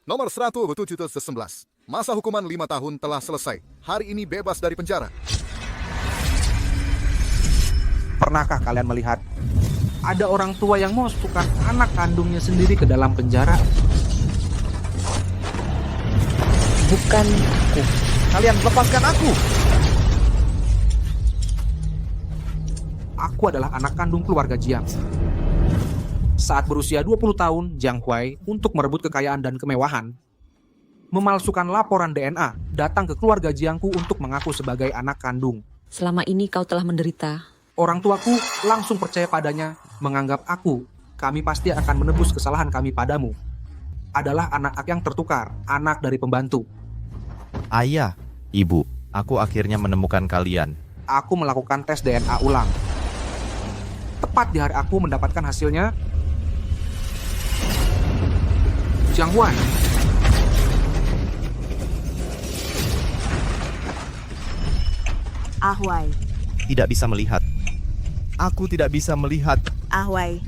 Nomor 117. Masa hukuman 5 tahun telah selesai. Hari ini bebas dari penjara. Pernahkah kalian melihat ada orang tua yang memasukkan anak kandungnya sendiri ke dalam penjara? Bukan aku. Kalian lepaskan aku! Aku adalah anak kandung keluarga Jiang. Saat berusia 20 tahun, Jiang Huai untuk merebut kekayaan dan kemewahan, memalsukan laporan DNA, datang ke keluarga Jiangku untuk mengaku sebagai anak kandung. Selama ini kau telah menderita. Orang tuaku langsung percaya padanya, menganggap kami pasti akan menebus kesalahan kami padamu. Adalah anak yang tertukar, anak dari pembantu. Ayah, ibu, aku akhirnya menemukan kalian. Aku melakukan tes DNA ulang. Tepat di hari aku mendapatkan hasilnya, Jiang Huai. Ahwai. Tidak bisa melihat. Aku tidak bisa melihat. Ahwai.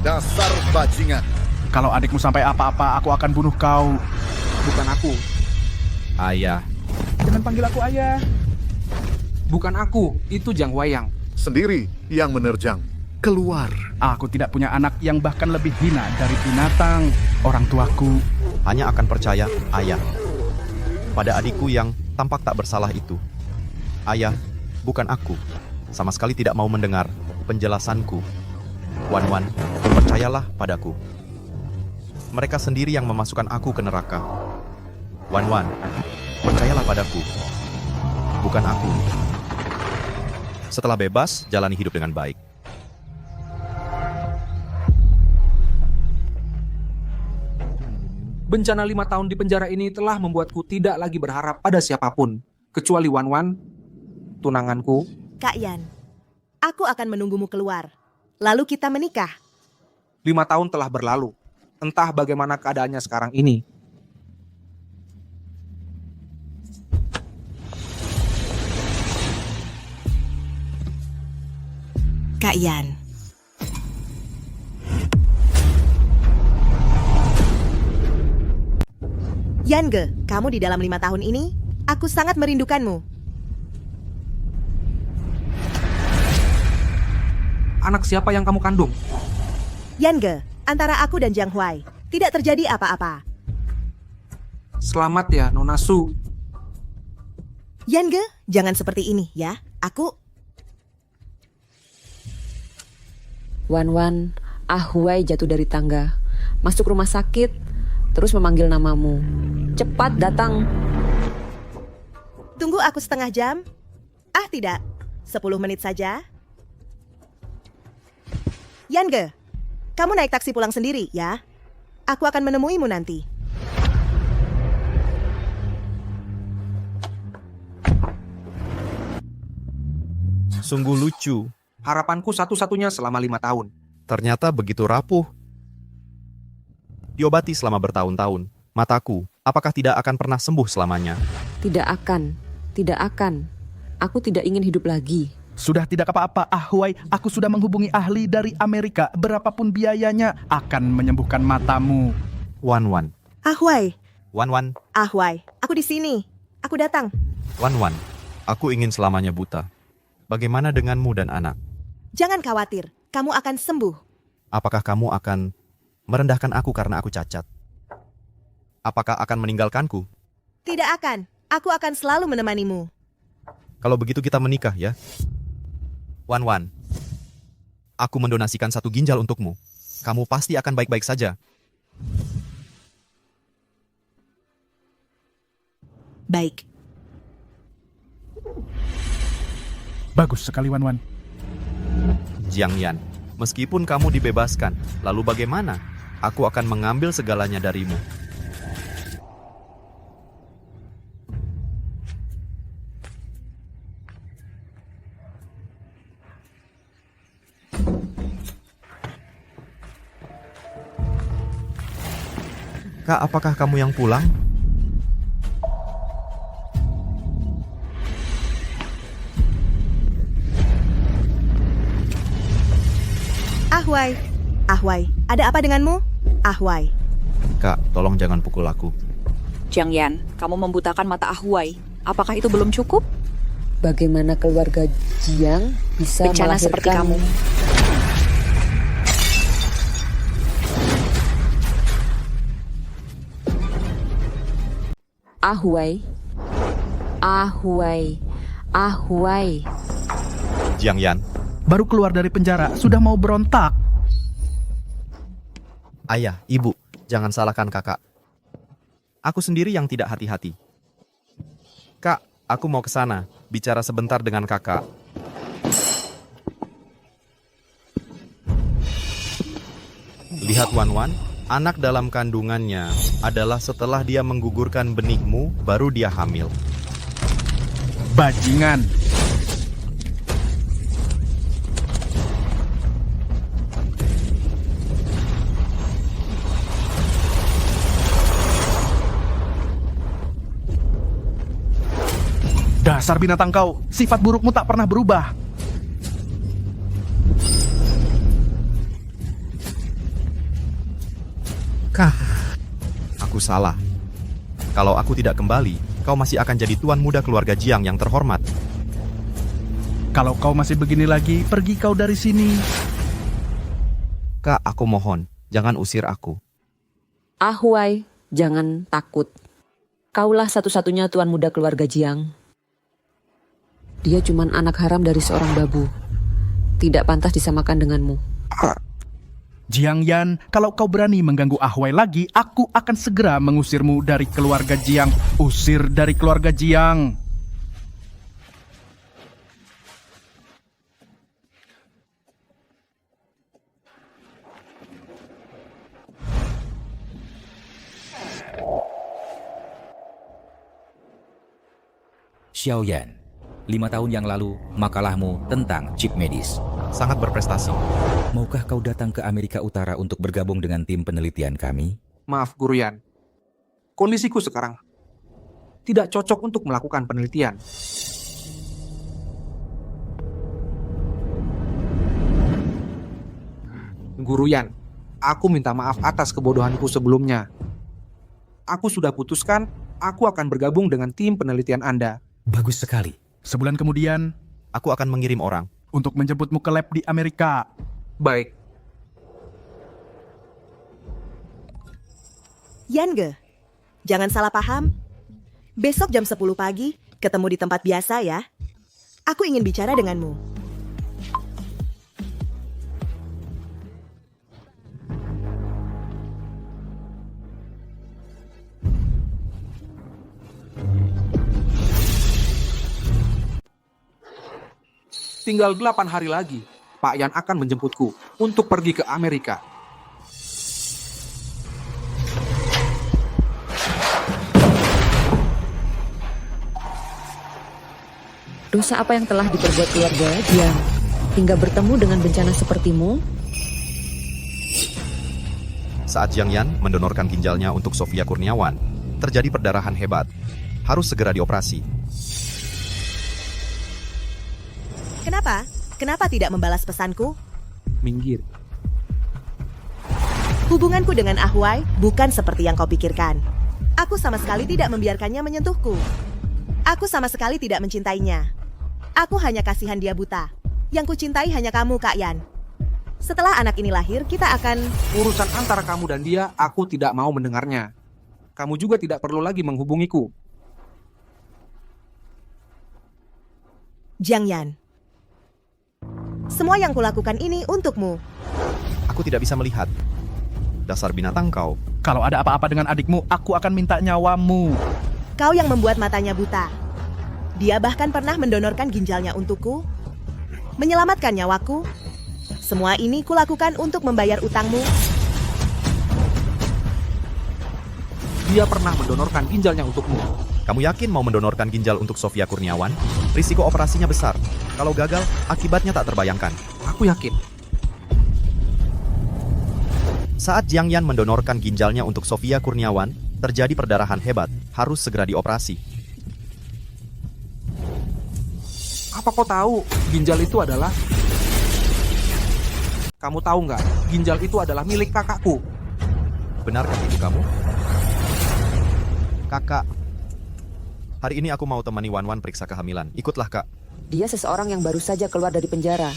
Dasar bajingan. Kalau adikmu sampai apa-apa, aku akan bunuh kau. Bukan aku. Ayah, Jangan panggil aku ayah. Bukan aku, itu Jiang Huai yang. Sendiri yang menerjang. Keluar. Aku tidak punya anak yang bahkan lebih hina dari binatang. Orang tuaku. hanya akan percaya ayah pada adikku yang tampak tak bersalah itu. Ayah, bukan aku. Sama sekali tidak mau mendengar penjelasanku. Wan, percayalah padaku. Mereka sendiri yang memasukkan aku ke neraka. Wan, percayalah padaku. Bukan aku. Setelah bebas, jalani hidup dengan baik. Bencana 5 tahun di penjara ini telah membuatku tidak lagi berharap pada siapapun, kecuali Wan, tunanganku. Kak Yan, aku akan menunggumu keluar. Lalu kita menikah. 5 tahun telah berlalu. Entah bagaimana keadaannya sekarang ini. Kak Yan. Yangge, kamu di dalam 5 tahun ini, aku sangat merindukanmu. Anak siapa yang kamu kandung? Yangge, antara aku dan Jiang Huai, tidak terjadi apa-apa. Selamat ya, Nona Su. Yangge, jangan seperti ini ya. Wan, Ahwai jatuh dari tangga, masuk rumah sakit, terus memanggil namamu. Cepat datang. Tunggu aku setengah jam. Ah tidak, 10 menit saja. Yangge, kamu naik taksi pulang sendiri ya. Aku akan menemuimu nanti. Sungguh lucu. Harapanku satu-satunya selama 5 tahun. Ternyata begitu rapuh. Diobati selama bertahun-tahun. Mataku, apakah tidak akan pernah sembuh selamanya? Tidak akan. Aku tidak ingin hidup lagi. Sudah tidak apa-apa, Ahwai. Aku sudah menghubungi ahli dari Amerika. Berapapun biayanya akan menyembuhkan matamu. Wan. Ahwai, Wan. Ahwai, aku di sini. Aku datang. Wan. Aku ingin selamanya buta. Bagaimana denganmu dan anak? Jangan khawatir, kamu akan sembuh. Apakah kamu akan merendahkan aku karena aku cacat? Apakah akan meninggalkanku? Tidak akan. Aku akan selalu menemanimu. Kalau begitu kita menikah ya. Wan. Aku mendonasikan 1 ginjal untukmu. Kamu pasti akan baik-baik saja. Baik. Bagus sekali, Wan. Jiang Yan, meskipun kamu dibebaskan, lalu bagaimana? Aku akan mengambil segalanya darimu. Kak, apakah kamu yang pulang? Ahwai, ada apa denganmu? Ahwai, Kak, tolong jangan pukul aku. Jiang Yan, kamu membutakan mata Ahuai. Apakah itu belum cukup? Bagaimana keluarga Jiang bisa Bencana seperti melahirkan kamu. Ahuai. Ahuai. Ahuai. Jiang Yan, Baru keluar dari penjara, sudah mau berontak. ayah, ibu, jangan salahkan kakak. Aku sendiri yang tidak hati-hati. Kak, aku mau ke sana, bicara sebentar dengan kakak. Lihat Wan, anak dalam kandungannya adalah setelah dia menggugurkan benihmu, baru dia hamil. Bajingan. Dasar binatang kau, sifat burukmu tak pernah berubah. Kak, aku salah. Kalau aku tidak kembali, kau masih akan jadi tuan muda keluarga Jiang yang terhormat. Kalau kau masih begini lagi, pergi kau dari sini. Kak, aku mohon, jangan usir aku. Ahuai, jangan takut. Kaulah satu-satunya tuan muda keluarga Jiang. Dia cuman anak haram dari seorang babu. Tidak pantas disamakan denganmu. Jiang Yan, kalau kau berani mengganggu Ahuai lagi, aku akan segera mengusirmu dari keluarga Jiang. Usir dari keluarga Jiang. Xiaoyan, 5 tahun yang lalu, makalahmu tentang chip medis. Sangat berprestasi. Maukah kau datang ke Amerika Utara untuk bergabung dengan tim penelitian kami? Maaf, Guru Yan. Kondisiku sekarang tidak cocok untuk melakukan penelitian. Guru Yan, aku minta maaf atas kebodohanku sebelumnya. Aku sudah putuskan, aku akan bergabung dengan tim penelitian Anda. Bagus sekali. Sebulan kemudian, Aku akan mengirim orang. untuk menjemputmu ke lab di Amerika. Baik, Yangge, jangan salah paham. Besok jam 10 pagi, ketemu di tempat biasa ya. Aku ingin bicara denganmu. tinggal 8 hari lagi, Pak Yan akan menjemputku untuk pergi ke Amerika. Dosa apa yang telah diperbuat keluarga Jiang hingga bertemu dengan bencana sepertimu? Saat Jiang Yan mendonorkan ginjalnya untuk Sofia Kurniawan, terjadi perdarahan hebat. Harus segera dioperasi. Kenapa? Kenapa tidak membalas pesanku? Minggir. Hubunganku dengan Ahuai bukan seperti yang kau pikirkan. Aku sama sekali tidak membiarkannya menyentuhku. Aku sama sekali tidak mencintainya. Aku hanya kasihan dia buta. Yang kucintai hanya kamu, Kak Yan. Setelah anak ini lahir, kita akan... Urusan antara kamu dan dia, aku tidak mau mendengarnya. Kamu juga tidak perlu lagi menghubungiku. Jiang Yan. Semua yang kulakukan ini untukmu. Aku tidak bisa melihat. Dasar binatang kau. Kalau ada apa-apa dengan adikmu, aku akan minta nyawamu. Kau yang membuat matanya buta. Dia bahkan pernah mendonorkan ginjalnya untukku, menyelamatkan nyawaku. Semua ini kulakukan untuk membayar utangmu. Dia pernah mendonorkan ginjalnya untukmu. Kamu yakin mau mendonorkan ginjal untuk Sofia Kurniawan? Risiko operasinya besar. Kalau gagal, akibatnya tak terbayangkan. Aku yakin. Saat Jiang Yan mendonorkan ginjalnya untuk Sofia Kurniawan, terjadi perdarahan hebat. Harus segera dioperasi. Apa kau tahu ginjal itu adalah... Kamu tahu nggak? Ginjal itu adalah milik kakakku. Benarkah itu kamu? Kakak, hari ini aku mau temani Wan periksa kehamilan. Ikutlah, Kak. Dia seseorang yang baru saja keluar dari penjara.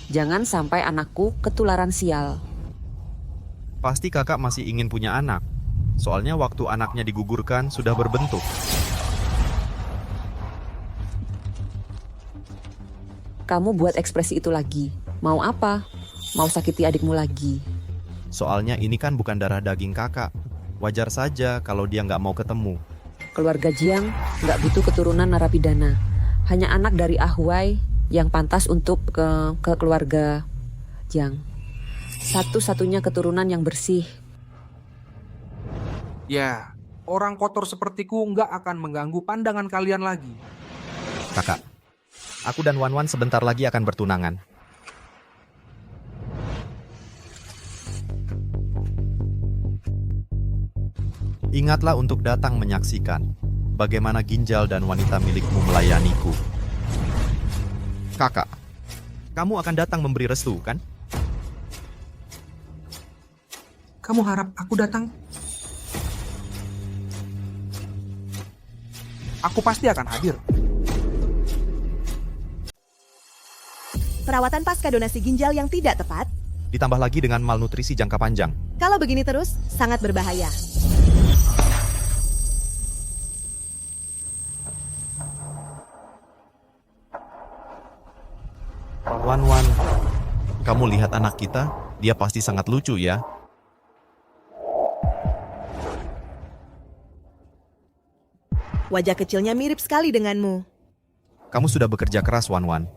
Jangan sampai anakku ketularan sial. Pasti kakak masih ingin punya anak. Soalnya waktu anaknya digugurkan sudah berbentuk. Kamu buat ekspresi itu lagi. Mau apa? Mau sakiti adikmu lagi? Soalnya ini kan bukan darah daging kakak. Wajar saja kalau dia nggak mau ketemu. Keluarga Jiang nggak butuh keturunan narapidana. Hanya anak dari Ahwai yang pantas untuk ke keluarga Jiang. Satu-satunya keturunan yang bersih. Ya, orang kotor sepertiku nggak akan mengganggu pandangan kalian lagi. Kakak, aku dan Wan sebentar lagi akan bertunangan. Ingatlah untuk datang menyaksikan bagaimana ginjal dan wanita milikmu melayaniku. Kakak, kamu akan datang memberi restu, kan? Kamu harap aku datang? Aku pasti akan hadir. Perawatan pasca donasi ginjal yang tidak tepat, Ditambah lagi dengan malnutrisi jangka panjang. kalau begini terus, sangat berbahaya. Wan, kamu lihat anak kita? Dia pasti sangat lucu ya. Wajah kecilnya mirip sekali denganmu. Kamu sudah bekerja keras, Wan.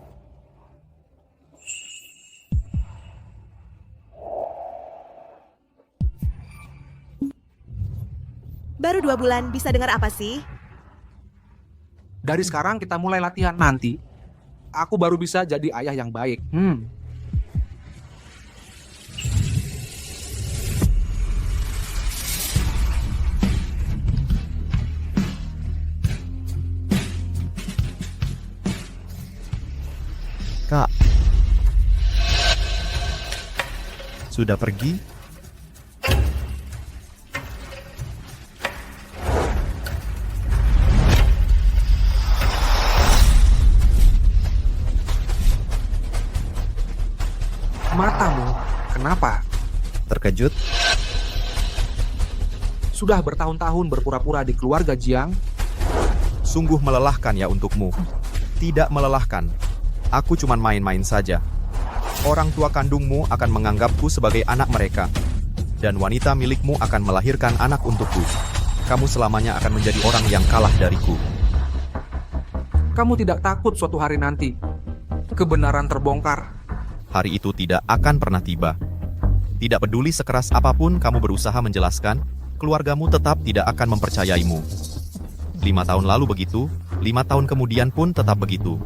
Baru 2 bulan, bisa dengar apa sih? Dari sekarang kita mulai latihan. Nanti, aku baru bisa jadi ayah yang baik. Kak, sudah pergi? Matamu, kenapa? Terkejut? Sudah bertahun-tahun berpura-pura di keluarga Jiang. Sungguh melelahkan ya untukmu. Tidak melelahkan. Aku cuman main-main saja. Orang tua kandungmu akan menganggapku sebagai anak mereka. Dan wanita milikmu akan melahirkan anak untukku. Kamu selamanya akan menjadi orang yang kalah dariku. Kamu tidak takut suatu hari nanti kebenaran terbongkar? Hari itu tidak akan pernah tiba. Tidak peduli sekeras apapun kamu berusaha menjelaskan, keluargamu tetap tidak akan mempercayaimu. 5 tahun lalu begitu, 5 tahun kemudian pun tetap begitu.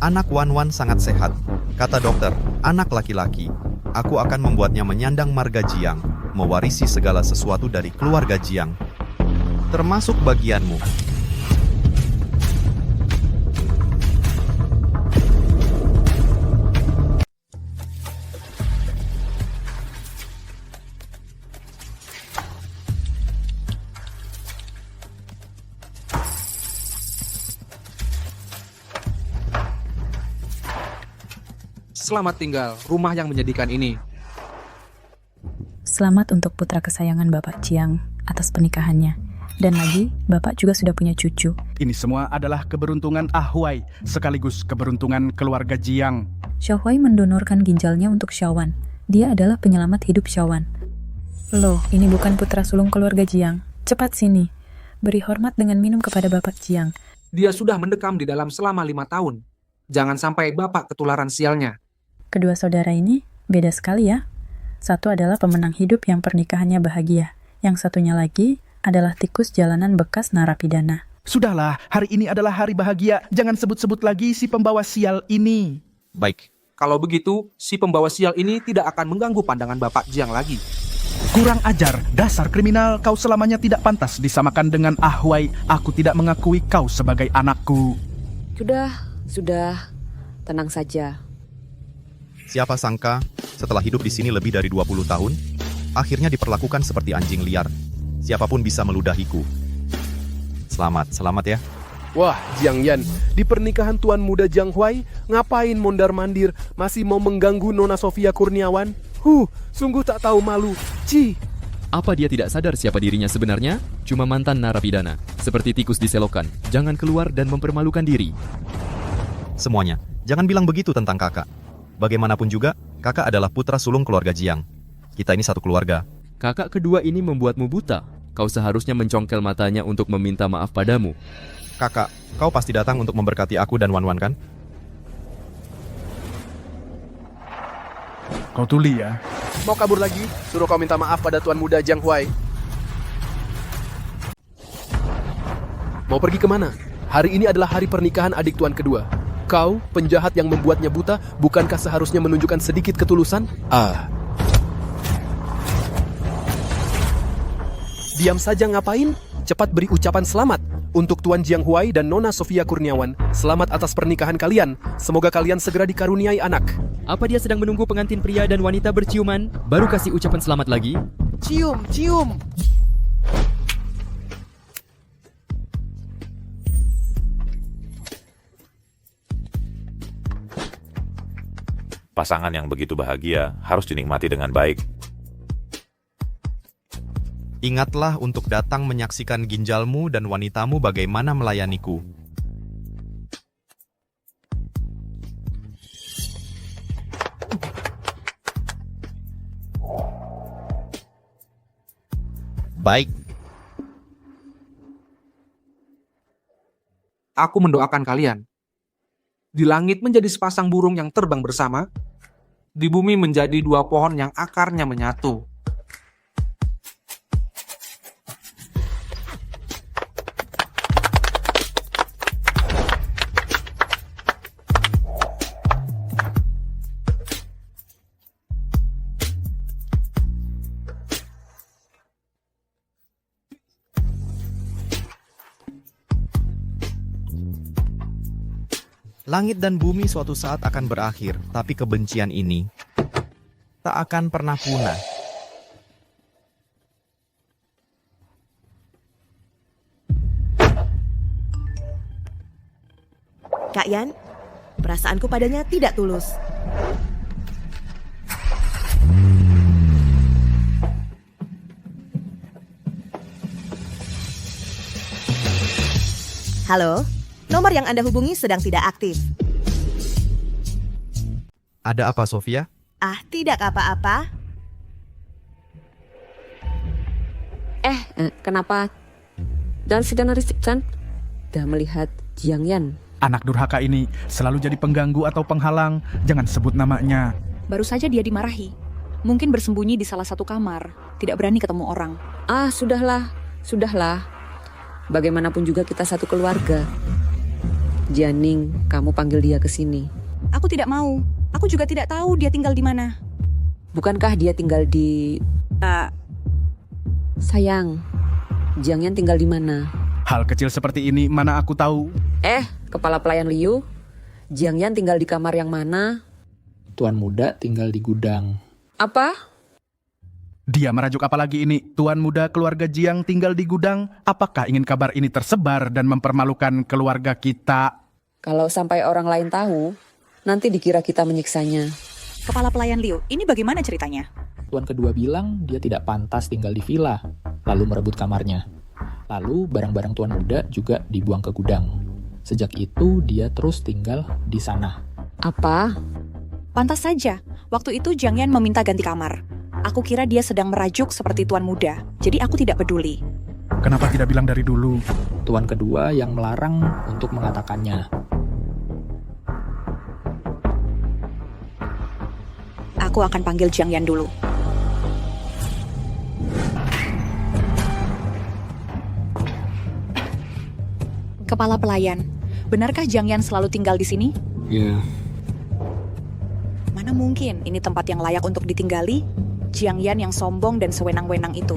Anak Wan sangat sehat. Kata dokter, anak laki-laki. Aku akan membuatnya menyandang marga Jiang, mewarisi segala sesuatu dari keluarga Jiang. Termasuk bagianmu. Selamat tinggal, rumah yang menyedihkan ini. Selamat untuk putra kesayangan Bapak Jiang atas pernikahannya. Dan lagi, Bapak juga sudah punya cucu. Ini semua adalah keberuntungan Ahwai, sekaligus keberuntungan keluarga Jiang. Xiaohui mendonorkan ginjalnya untuk Xiaowan. Dia adalah penyelamat hidup Xiaowan. Loh, ini bukan putra sulung keluarga Jiang. Cepat sini. Beri hormat dengan minum kepada Bapak Jiang. Dia sudah mendekam di dalam selama 5 tahun. Jangan sampai Bapak ketularan sialnya. Kedua saudara ini beda sekali ya. Satu adalah pemenang hidup yang pernikahannya bahagia. Yang satunya lagi adalah tikus jalanan bekas narapidana. Sudahlah, hari ini adalah hari bahagia. Jangan sebut-sebut lagi si pembawa sial ini. Baik, Kalau begitu, si pembawa sial ini tidak akan mengganggu pandangan Bapak Jiang lagi. Kurang ajar, dasar kriminal. Kau selamanya tidak pantas disamakan dengan Ahwai. Aku tidak mengakui kau sebagai anakku. Sudah. Tenang saja. siapa sangka setelah hidup di sini lebih dari 20 tahun, akhirnya diperlakukan seperti anjing liar. Siapapun bisa meludahiku. Selamat ya. Wah, Jiang Yan, di pernikahan Tuan Muda Jiang Huai, ngapain mondar-mandir masih mau mengganggu Nona Sofia Kurniawan? Sungguh tak tahu malu. Apa dia tidak sadar siapa dirinya sebenarnya? Cuma mantan narapidana, seperti tikus di selokan. Jangan keluar dan mempermalukan diri. Semuanya, jangan bilang begitu tentang kakak. Bagaimanapun juga, kakak adalah putra sulung keluarga Jiang. Kita ini satu keluarga. Kakak kedua ini membuatmu buta. Kau seharusnya mencongkel matanya untuk meminta maaf padamu. Kakak, kau pasti datang untuk memberkati aku dan Wan Wan kan? Kau tuli ya. Mau kabur lagi? Suruh kau minta maaf pada Tuan Muda Jiang Huai. Mau pergi kemana? Hari ini adalah hari pernikahan adik tuan kedua. Kau, penjahat yang membuatnya buta, bukankah seharusnya menunjukkan sedikit ketulusan? Diam saja ngapain? Cepat beri ucapan selamat untuk Tuan Jiang Huai dan Nona Sofia Kurniawan. Selamat atas pernikahan kalian. Semoga kalian segera dikaruniai anak. Apa dia sedang menunggu pengantin pria dan wanita berciuman? Baru kasih ucapan selamat lagi? Cium. Pasangan yang begitu bahagia harus dinikmati dengan baik. Ingatlah untuk datang menyaksikan ginjalmu dan wanitamu bagaimana melayaniku. Baik. Aku mendoakan kalian. Di langit menjadi sepasang burung yang terbang bersama. Di bumi menjadi dua pohon yang akarnya menyatu. Langit dan bumi suatu saat akan berakhir, tapi kebencian ini tak akan pernah punah. Kak Yan, perasaanku padanya tidak tulus. Halo, nomor yang Anda hubungi sedang tidak aktif. Ada apa, Sofia? Tidak apa-apa. Kenapa? Dan sedang restriksan? Dah melihat Jiang Yan. Anak durhaka ini selalu jadi pengganggu atau penghalang. Jangan sebut namanya. Baru saja dia dimarahi. Mungkin bersembunyi di salah satu kamar. Tidak berani ketemu orang. Sudahlah. Bagaimanapun juga kita satu keluarga. Jianing, kamu panggil dia ke sini. Aku tidak mau. Aku juga tidak tahu dia tinggal di mana. Bukankah dia tinggal di... Sayang, Jiang Yan tinggal di mana? Hal kecil seperti ini mana aku tahu. Kepala pelayan Liu, Jiang Yan tinggal di kamar yang mana? Tuan Muda tinggal di gudang. Apa? Dia merajuk apa lagi ini? Tuan Muda keluarga Jiang tinggal di gudang. Apakah ingin kabar ini tersebar dan mempermalukan keluarga kita? Kalau sampai orang lain tahu, nanti dikira kita menyiksanya. Kepala pelayan Liu, ini bagaimana ceritanya? Tuan kedua bilang dia tidak pantas tinggal di villa, lalu merebut kamarnya. Lalu barang-barang Tuan Muda juga dibuang ke gudang. Sejak itu dia terus tinggal di sana. Apa? Pantas saja, waktu itu Jiang Yan meminta ganti kamar. Aku kira dia sedang merajuk seperti Tuan Muda, jadi aku tidak peduli. Kenapa tidak bilang dari dulu? Tuan kedua yang melarang untuk mengatakannya. Aku akan panggil Jiang Yan dulu. Kepala pelayan, benarkah Jiang Yan selalu tinggal di sini? Ya. Mana mungkin ini tempat yang layak untuk ditinggali? Jiang Yan yang sombong dan sewenang-wenang itu.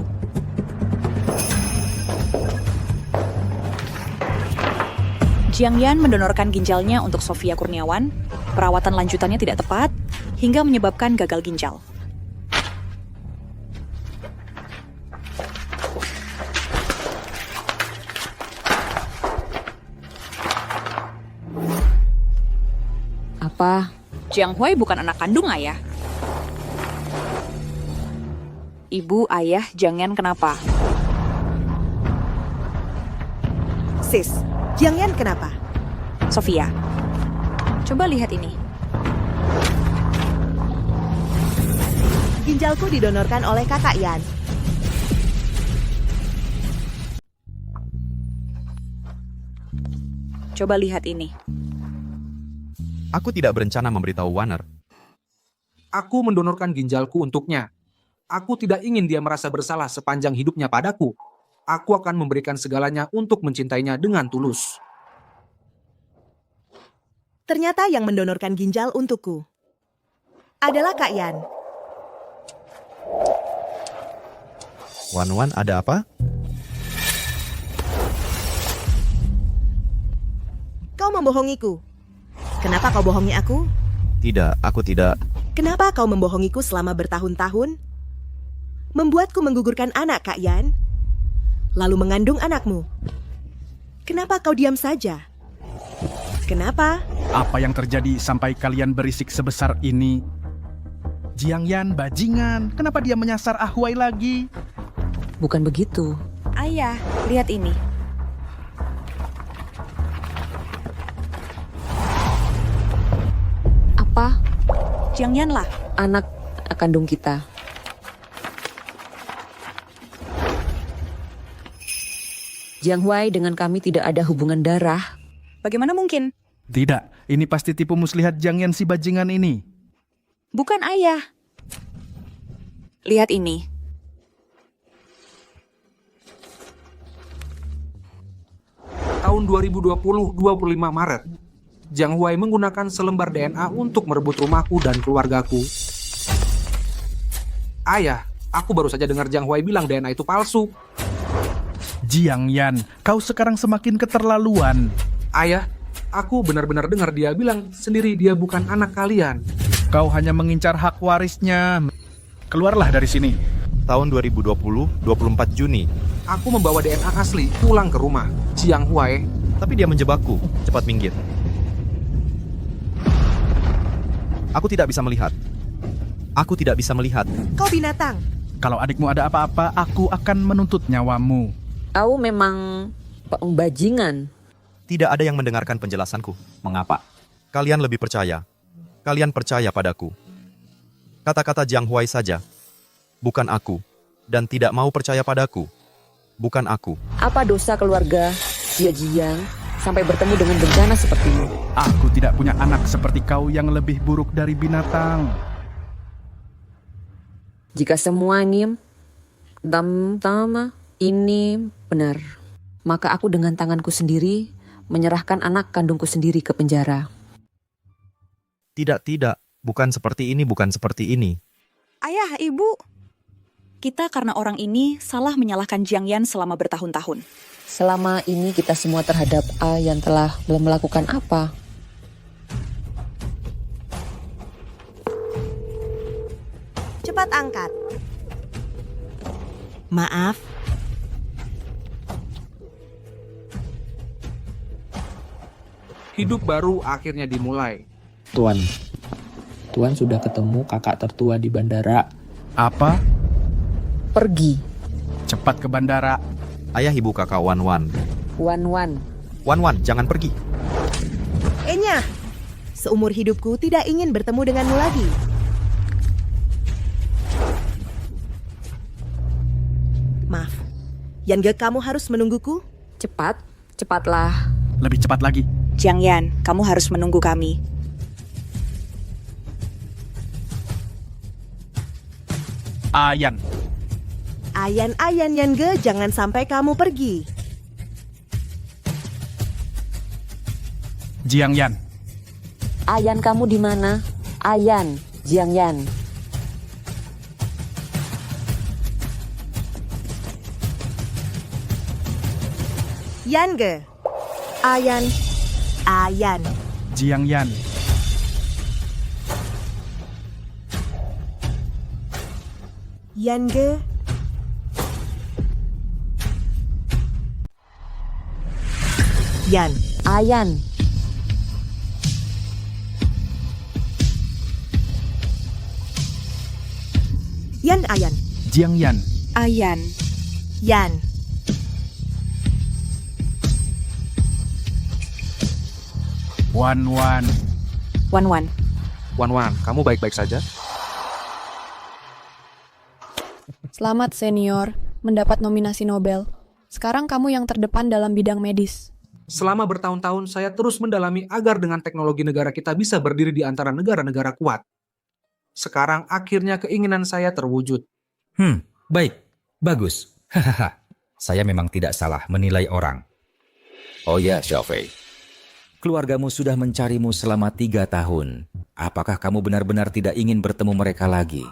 Jiang Yan mendonorkan ginjalnya untuk Sofia Kurniawan. Perawatan lanjutannya tidak tepat, hingga menyebabkan gagal ginjal. Apa? Jiang Huai bukan anak kandung ayah. Ibu, ayah, Jiang Yan kenapa? Sis, Jiang Yan kenapa? Sofia, coba lihat ini. Ginjalku didonorkan oleh kakak Yan. Coba lihat ini. Aku tidak berencana memberitahu Warner. Aku mendonorkan ginjalku untuknya. Aku tidak ingin dia merasa bersalah sepanjang hidupnya padaku. Aku akan memberikan segalanya untuk mencintainya dengan tulus. Ternyata yang mendonorkan ginjal untukku adalah Kak Yan. Wan, ada apa? Kau membohongiku. Kenapa kau bohongi aku? Tidak, aku tidak. Kenapa kau membohongiku selama bertahun-tahun? Membuatku menggugurkan anak, Kak Yan. Lalu mengandung anakmu. Kenapa kau diam saja? Kenapa? Apa yang terjadi sampai kalian berisik sebesar ini? Jiang Yan bajingan, kenapa dia menyasar Ahuai lagi? Bukan begitu. Ayah, lihat ini. Apa? Jiang Yan lah. Anak kandung kita. Jiang Huai dengan kami tidak ada hubungan darah. Bagaimana mungkin? Tidak, ini pasti tipu muslihat Jiang Yan si bajingan ini. Bukan ayah. Lihat ini. Tahun 2020, 25 Maret, Jiang Huai menggunakan selembar DNA untuk merebut rumahku dan keluargaku. Ayah, aku baru saja dengar Jiang Huai bilang DNA itu palsu. Jiang Yan, kau sekarang semakin keterlaluan. Ayah, aku benar-benar dengar dia bilang sendiri dia bukan anak kalian. Kau hanya mengincar hak warisnya. Keluarlah dari sini. Tahun 2020, 24 Juni. Aku membawa DNA asli pulang ke rumah Jiang Huai. Tapi dia menjebakku. Cepat minggir. Aku tidak bisa melihat. Aku tidak bisa melihat. Kau binatang. Kalau adikmu ada apa-apa, aku akan menuntut nyawamu. Kau memang bajingan. Tidak ada yang mendengarkan penjelasanku. Mengapa? Kalian lebih percaya. Kalian percaya padaku. Kata-kata Jiang Huai saja. Bukan aku. Dan tidak mau percaya padaku. Bukan aku. Apa dosa keluarga Jia Jiang sampai bertemu dengan bencana seperti ini? Aku tidak punya anak seperti kau yang lebih buruk dari binatang. Jika semua ini ini benar, maka aku dengan tanganku sendiri menyerahkan anak kandungku sendiri ke penjara. Tidak. Bukan seperti ini, bukan seperti ini. Ayah, ibu. Kita karena orang ini salah menyalahkan Jiang Yan selama bertahun-tahun. Selama ini kita semua terhadap A yang telah melakukan apa? Cepat angkat. Maaf. Hidup baru akhirnya dimulai. Tuan sudah ketemu kakak tertua di bandara. Apa? Pergi. Cepat ke bandara. Ayah ibu kakak Wan. Wan. Wan, jangan pergi. Enya, seumur hidupku tidak ingin bertemu denganmu lagi. Maaf, Yangge, kamu harus menungguku? Cepatlah. Lebih cepat lagi. Jiang Yan, kamu harus menunggu kami. Ayan, Yangge, jangan sampai kamu pergi. Jiang Yan. Ayan, kamu di mana? Ayan, Jiang Yan. Yangge. Ayan. Jiang Yan. Yangge. Yan. Ayan. Ayan. Jiang Yan. Ayan. Yan. Wan Wan. Wan-Wan. Wan, kamu baik-baik saja? Selamat senior, mendapat nominasi Nobel. Sekarang kamu yang terdepan dalam bidang medis. Selama bertahun-tahun saya terus mendalami agar dengan teknologi negara kita bisa berdiri di antara negara-negara kuat. Sekarang akhirnya keinginan saya terwujud. Baik. Bagus. Hahaha. Saya memang tidak salah menilai orang. Oh ya, Xiaofei. Keluargamu sudah mencarimu selama 3 tahun. Apakah kamu benar-benar tidak ingin bertemu mereka lagi?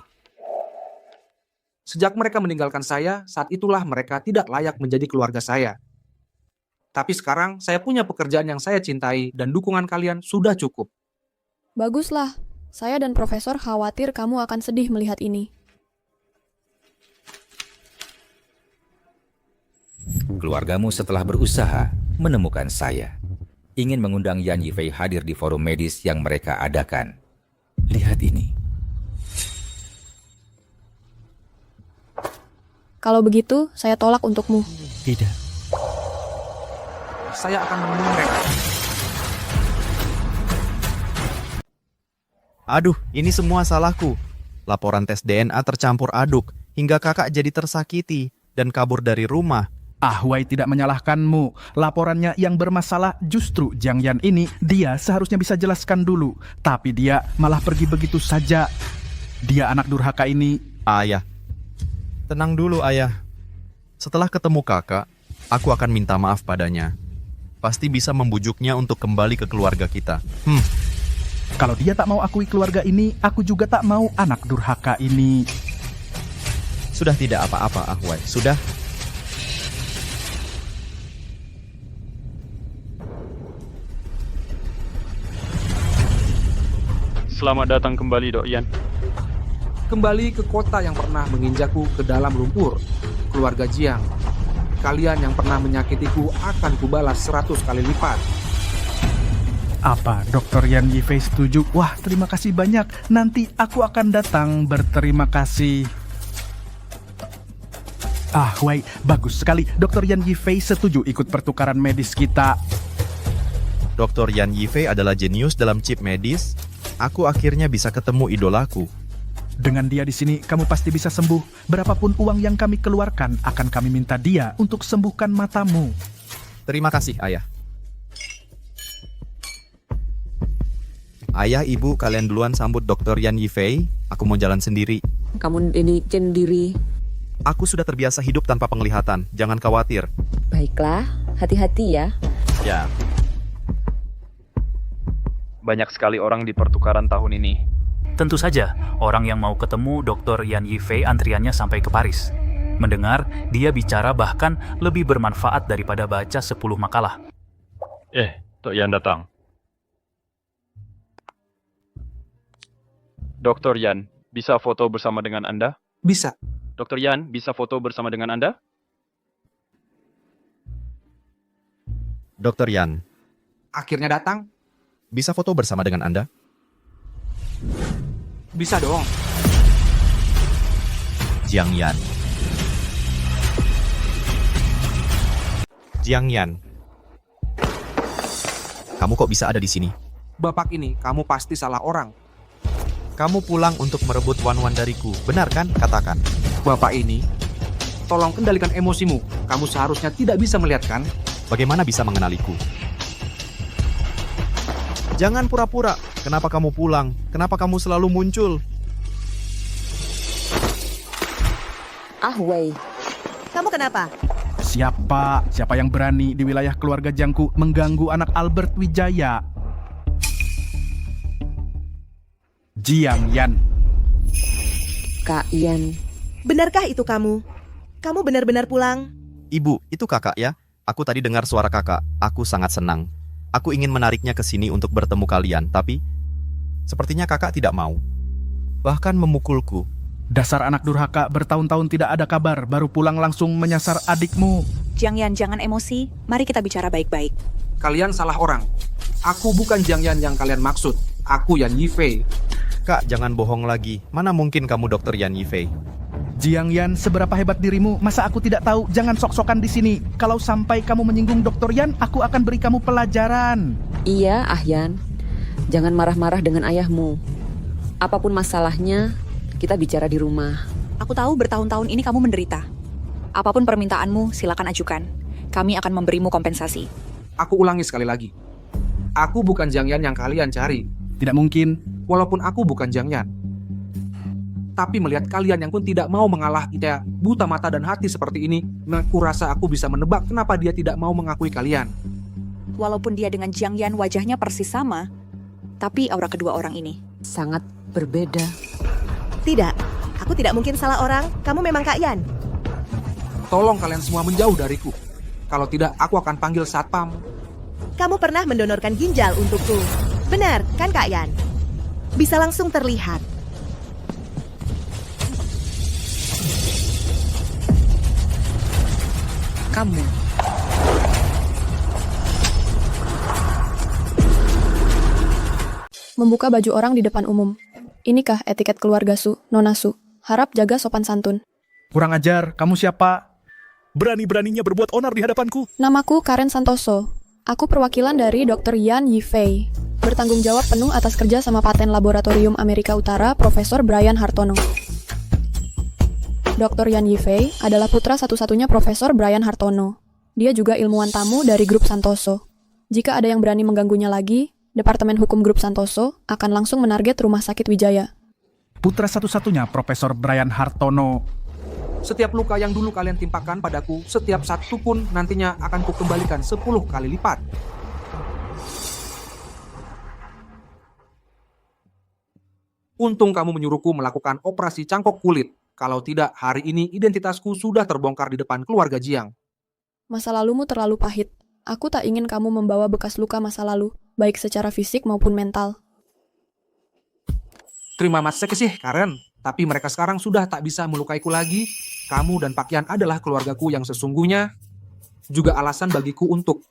Sejak mereka meninggalkan saya, saat itulah mereka tidak layak menjadi keluarga saya. Tapi sekarang saya punya pekerjaan yang saya cintai dan dukungan kalian sudah cukup. Baguslah, saya dan Profesor khawatir kamu akan sedih melihat ini. Keluargamu setelah berusaha menemukan saya. Ingin mengundang Yan Yifei hadir di forum medis yang mereka adakan. Lihat ini. Kalau begitu, saya tolak untukmu. Tidak. Saya akan menemui mereka. Aduh, ini semua salahku. Laporan tes DNA tercampur aduk, hingga kakak jadi tersakiti dan kabur dari rumah. Huai tidak menyalahkanmu. Laporannya yang bermasalah justru Jiang Yan ini. Dia seharusnya bisa jelaskan dulu. Tapi dia malah pergi begitu saja. Dia anak durhaka ini. Ayah. Tenang dulu, ayah. Setelah ketemu kakak, aku akan minta maaf padanya. Pasti bisa membujuknya untuk kembali ke keluarga kita. Kalau dia tak mau akui keluarga ini, aku juga tak mau anak durhaka ini. Sudah tidak apa-apa, Huai. Sudah. Selamat datang kembali, Dok Yan. Kembali ke kota yang pernah menginjakku ke dalam lumpur. Keluarga Jiang. Kalian yang pernah menyakitiku akan kubalas 100 kali lipat. Apa, Dr. Yan Yifei setuju? Wah, terima kasih banyak. Nanti aku akan datang berterima kasih. Huai, bagus sekali. Dr. Yan Yifei setuju ikut pertukaran medis kita. Dr. Yan Yifei adalah jenius dalam chip medis. Aku akhirnya bisa ketemu idolaku. Dengan dia di sini, kamu pasti bisa sembuh. Berapapun uang yang kami keluarkan, akan kami minta dia untuk sembuhkan matamu. Terima kasih, ayah. Ayah, ibu, kalian duluan sambut Dr. Yan Yifei. Aku mau jalan sendiri. Kamu ini sendiri. Aku sudah terbiasa hidup tanpa penglihatan. Jangan khawatir. Baiklah, hati-hati ya. Ya. Banyak sekali orang di pertukaran tahun ini. Tentu saja, orang yang mau ketemu Dr. Yan Yifei antriannya sampai ke Paris. Mendengar, dia bicara bahkan lebih bermanfaat daripada baca 10 makalah. Dok Yan datang. Dr. Yan, bisa foto bersama dengan Anda? Bisa. Dr. Yan, bisa foto bersama dengan Anda? Dr. Yan. Akhirnya datang. Bisa foto bersama dengan Anda? Bisa dong. Jiang Yan. Jiang Yan. Kamu kok bisa ada di sini? Bapak ini, kamu pasti salah orang. Kamu pulang untuk merebut Wan dariku, benar kan? Katakan. Bapak ini, tolong kendalikan emosimu. Kamu seharusnya tidak bisa melihat kan? Bagaimana bisa mengenaliku? Jangan pura-pura. Kenapa kamu pulang? Kenapa kamu selalu muncul? Wei. Kamu kenapa? Siapa yang berani di wilayah keluarga Jiangku mengganggu anak Albert Wijaya? Jiang Yan. Kak Yan. Benarkah itu kamu? Kamu benar-benar pulang? Ibu, itu kakak ya? Aku tadi dengar suara kakak. Aku sangat senang. Aku ingin menariknya ke sini untuk bertemu kalian, tapi sepertinya kakak tidak mau. Bahkan memukulku. Dasar anak durhaka, bertahun-tahun tidak ada kabar, baru pulang langsung menyasar adikmu. Jiang Yan, jangan emosi. Mari kita bicara baik-baik. Kalian salah orang. Aku bukan Jiang Yan yang kalian maksud. Aku Yan Yifei. Kak, jangan bohong lagi. Mana mungkin kamu Dr. Yan Yifei? Jiang Yan, seberapa hebat dirimu? Masa aku tidak tahu? Jangan sok-sokan di sini. Kalau sampai kamu menyinggung Dr. Yan, aku akan beri kamu pelajaran. Iya, Ahyan. Jangan marah-marah dengan ayahmu. Apapun masalahnya, kita bicara di rumah. Aku tahu bertahun-tahun ini kamu menderita. Apapun permintaanmu, silakan ajukan. Kami akan memberimu kompensasi. Aku ulangi sekali lagi. Aku bukan Jiang Yan yang kalian cari. Tidak mungkin. Walaupun aku bukan Jiang Yan. Tapi melihat kalian yang pun tidak mau mengalah kita buta mata dan hati seperti ini, aku rasa aku bisa menebak kenapa dia tidak mau mengakui kalian. Walaupun dia dengan Jiang Yan wajahnya persis sama, tapi aura kedua orang ini sangat berbeda. Tidak, aku tidak mungkin salah orang. Kamu memang Kak Yan. Tolong kalian semua menjauh dariku. Kalau tidak, aku akan panggil satpam. Kamu pernah mendonorkan ginjal untukku. Benar, kan Kak Yan? Bisa langsung terlihat. Kamu. Membuka baju orang di depan umum. Inikah etiket keluarga Su, Nona Su? Harap jaga sopan santun. Kurang ajar, kamu siapa? Berani-beraninya berbuat onar di hadapanku. Namaku Karen Santoso. Aku perwakilan dari Dr. Yan Yifei. Bertanggung jawab penuh atas kerja sama paten Laboratorium Amerika Utara Profesor Brian Hartono. Dr. Yan Yifei adalah putra satu-satunya Profesor Brian Hartono. Dia juga ilmuwan tamu dari grup Santoso. Jika ada yang berani mengganggunya lagi, Departemen Hukum Grup Santoso akan langsung menarget Rumah Sakit Wijaya. Putra satu-satunya Profesor Brian Hartono. Setiap luka yang dulu kalian timpakan padaku, setiap satu pun nantinya akan kukembalikan 10 kali lipat. Untung kamu menyuruhku melakukan operasi cangkok kulit. Kalau tidak, hari ini identitasku sudah terbongkar di depan keluarga Jiang. Masa lalumu terlalu pahit. Aku tak ingin kamu membawa bekas luka masa lalu, baik secara fisik maupun mental. Terima kasih, Karen. Tapi mereka sekarang sudah tak bisa melukaiku lagi. Kamu dan Pak Yan adalah keluargaku yang sesungguhnya. Juga alasan bagiku untuk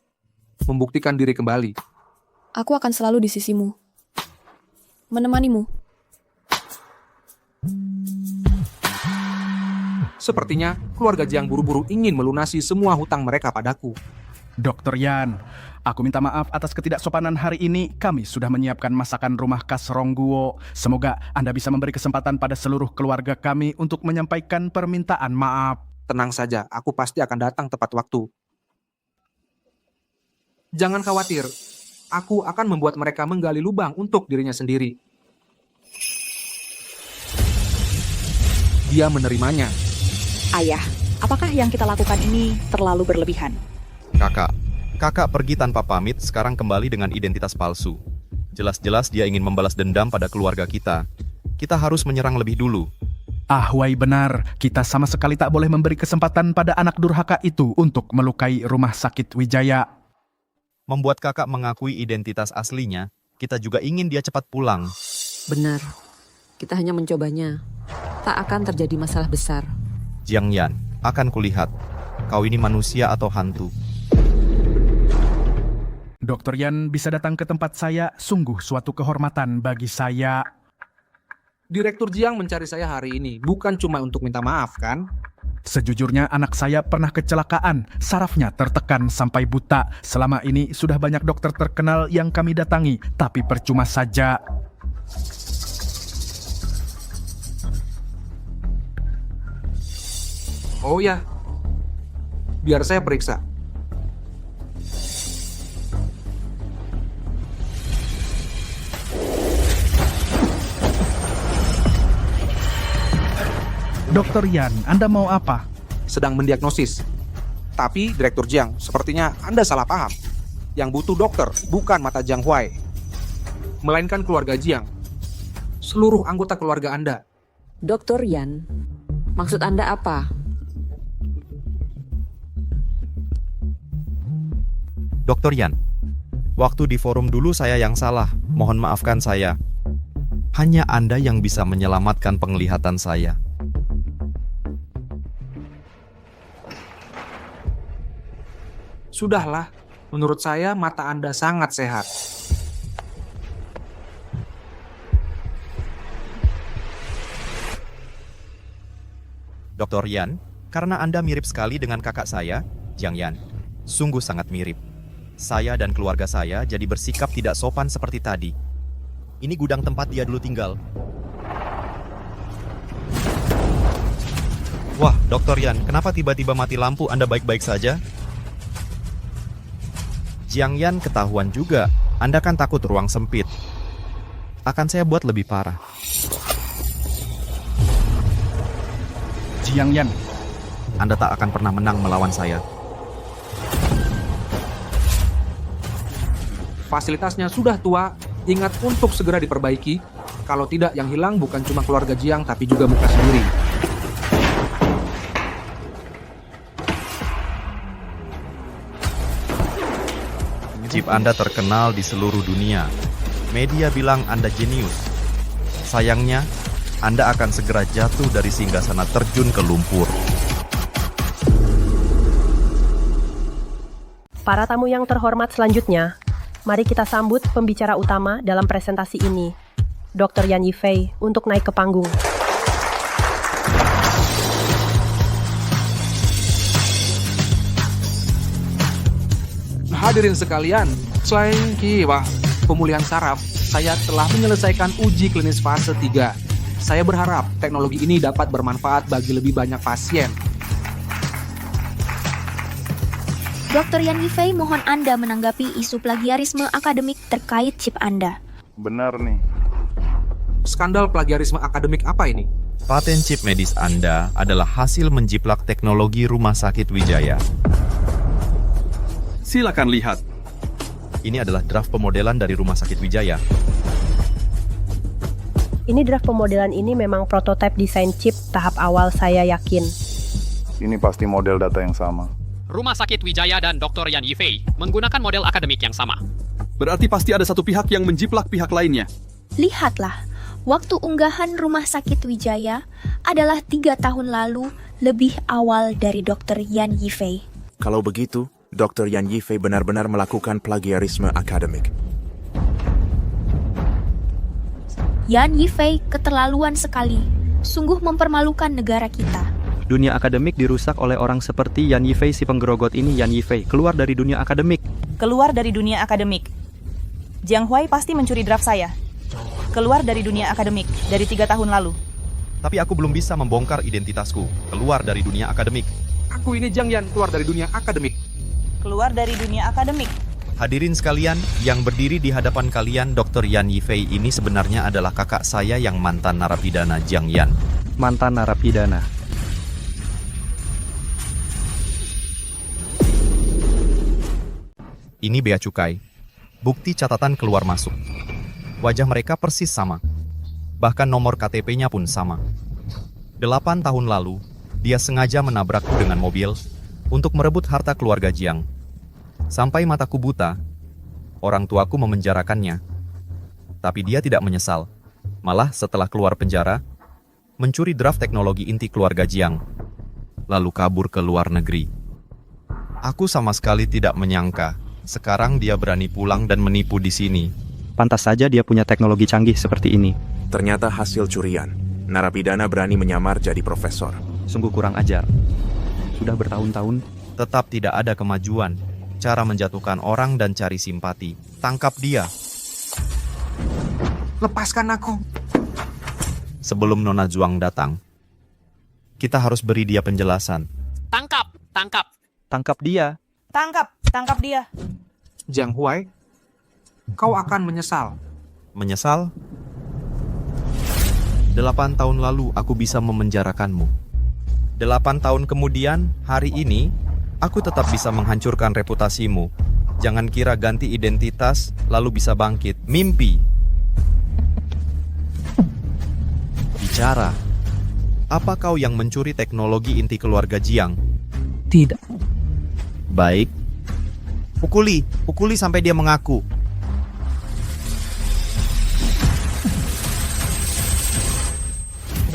membuktikan diri kembali. Aku akan selalu di sisimu. Menemanimu. Sepertinya keluarga Jiang buru-buru ingin melunasi semua hutang mereka padaku. Dr. Yan, aku minta maaf atas ketidaksopanan hari ini. Kami sudah menyiapkan masakan rumah khas Rongguo. Semoga Anda bisa memberi kesempatan pada seluruh keluarga kami untuk menyampaikan permintaan maaf. Tenang saja, aku pasti akan datang tepat waktu. Jangan khawatir, aku akan membuat mereka menggali lubang untuk dirinya sendiri. Dia menerimanya. Ayah, apakah yang kita lakukan ini terlalu berlebihan? Kakak pergi tanpa pamit, sekarang kembali dengan identitas palsu. Jelas-jelas dia ingin membalas dendam pada keluarga kita. Kita harus menyerang lebih dulu. Ahwai benar, kita sama sekali tak boleh memberi kesempatan pada anak durhaka itu untuk melukai Rumah Sakit Wijaya. Membuat kakak mengakui identitas aslinya, kita juga ingin dia cepat pulang. Benar, kita hanya mencobanya. Tak akan terjadi masalah besar. Jiang Yan, akan kulihat, kau ini manusia atau hantu. Dr. Yan bisa datang ke tempat saya, sungguh suatu kehormatan bagi saya. Direktur Jiang mencari saya hari ini, bukan cuma untuk minta maaf, kan? Sejujurnya anak saya pernah kecelakaan, sarafnya tertekan sampai buta. Selama ini sudah banyak dokter terkenal yang kami datangi, tapi percuma saja. Oh ya, biar saya periksa. Dokter Yan, Anda mau apa? Sedang mendiagnosis. Tapi, Direktur Jiang, sepertinya Anda salah paham. Yang butuh dokter bukan mata Jiang Huai, melainkan keluarga Jiang. Seluruh anggota keluarga Anda. Dokter Yan, maksud Anda apa? Dr. Yan, waktu di forum dulu saya yang salah, mohon maafkan saya. Hanya Anda yang bisa menyelamatkan penglihatan saya. Sudahlah, menurut saya mata Anda sangat sehat. Dr. Yan, karena Anda mirip sekali dengan kakak saya, Jiang Yan. Sungguh sangat mirip. Saya dan keluarga saya jadi bersikap tidak sopan seperti tadi. Ini gudang tempat dia dulu tinggal. Wah, Dr. Yan, kenapa tiba-tiba mati lampu? Anda baik-baik saja? Jiang Yan ketahuan juga. Anda kan takut ruang sempit. Akan saya buat lebih parah. Jiang Yan, Anda tak akan pernah menang melawan saya. Fasilitasnya sudah tua, ingat untuk segera diperbaiki. Kalau tidak, yang hilang bukan cuma keluarga Jiang, tapi juga muka sendiri. Chip Anda terkenal di seluruh dunia. Media bilang Anda jenius. Sayangnya, Anda akan segera jatuh dari singgasana terjun ke lumpur. Para tamu yang terhormat selanjutnya, mari kita sambut pembicara utama dalam presentasi ini, Dr. Yan Yifei, untuk naik ke panggung. Hadirin sekalian, selain kiwah pemulihan saraf, saya telah menyelesaikan uji klinis fase 3. Saya berharap teknologi ini dapat bermanfaat bagi lebih banyak pasien. Dr. Yan Yifei, mohon Anda menanggapi isu plagiarisme akademik terkait chip Anda. Benar nih. Skandal plagiarisme akademik apa ini? Paten chip medis Anda adalah hasil menjiplak teknologi Rumah Sakit Wijaya. Silakan lihat. Ini adalah draft pemodelan dari Rumah Sakit Wijaya. Ini draft pemodelan ini memang prototipe desain chip tahap awal, saya yakin. Ini pasti model data yang sama. Rumah Sakit Wijaya dan Dr. Yan Yifei menggunakan model akademik yang sama. Berarti pasti ada satu pihak yang menjiplak pihak lainnya. Lihatlah, waktu unggahan Rumah Sakit Wijaya adalah 3 tahun lalu, lebih awal dari Dr. Yan Yifei. Kalau begitu, Dr. Yan Yifei benar-benar melakukan plagiarisme akademik. Yan Yifei keterlaluan sekali, sungguh mempermalukan negara kita. Dunia akademik dirusak oleh orang seperti Yan Yifei, si penggerogot ini. Yan Yifei, keluar dari dunia akademik. Keluar dari dunia akademik. Jiang Huai pasti mencuri draft saya. Keluar dari dunia akademik, dari 3 tahun lalu. Tapi aku belum bisa membongkar identitasku. Keluar dari dunia akademik. Aku ini Jiang Yan, keluar dari dunia akademik. Keluar dari dunia akademik. Hadirin sekalian, yang berdiri di hadapan kalian, Dr. Yan Yifei ini sebenarnya adalah kakak saya yang mantan narapidana Jiang Yan. Mantan narapidana. Ini bea cukai. Bukti catatan keluar masuk. Wajah mereka persis sama. Bahkan nomor KTP-nya pun sama. 8 tahun lalu, dia sengaja menabrakku dengan mobil untuk merebut harta keluarga Jiang. Sampai mataku buta, orang tuaku memenjarakannya. Tapi dia tidak menyesal. Malah setelah keluar penjara, mencuri draft teknologi inti keluarga Jiang. Lalu kabur ke luar negeri. Aku sama sekali tidak menyangka sekarang dia berani pulang dan menipu di sini. Pantas saja dia punya teknologi canggih seperti ini. Ternyata hasil curian. Narapidana berani menyamar jadi profesor. Sungguh kurang ajar. Sudah bertahun-tahun, tetap tidak ada kemajuan. Cara menjatuhkan orang dan cari simpati. Tangkap dia. Lepaskan aku. Sebelum Nona Zhuang datang, kita harus beri dia penjelasan. Tangkap, tangkap. Tangkap dia. Tangkap dia. Jiang Huai, kau akan menyesal. Menyesal? 8 tahun lalu aku bisa memenjarakanmu. 8 tahun kemudian, hari ini, aku tetap bisa menghancurkan reputasimu. Jangan kira ganti identitas, lalu bisa bangkit. Mimpi. Bicara. Apa kau yang mencuri teknologi inti keluarga Jiang? Tidak. Baik. Pukuli sampai dia mengaku.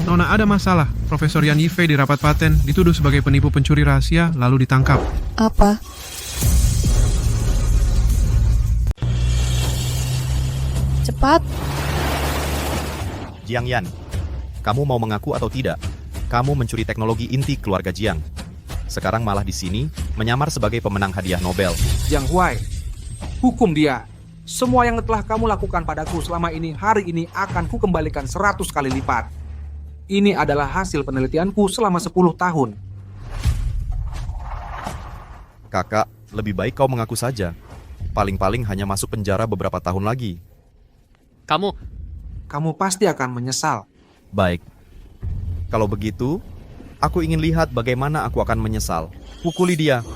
Nona, ada masalah. Profesor Yan Yifei di rapat paten dituduh sebagai penipu pencuri rahasia lalu ditangkap. Apa? Cepat. Jiang Yan, kamu mau mengaku atau tidak? Kamu mencuri teknologi inti keluarga Jiang. Sekarang malah di sini menyamar sebagai pemenang hadiah Nobel. Jiang Huai, hukum dia. Semua yang telah kamu lakukan padaku selama ini, hari ini akan kukembalikan 100 kali lipat. Ini adalah hasil penelitianku selama 10 tahun. Kakak, lebih baik kau mengaku saja. Paling-paling hanya masuk penjara beberapa tahun lagi. Kamu pasti akan menyesal. Baik. Kalau begitu, aku ingin lihat bagaimana aku akan menyesal. Pukuli dia.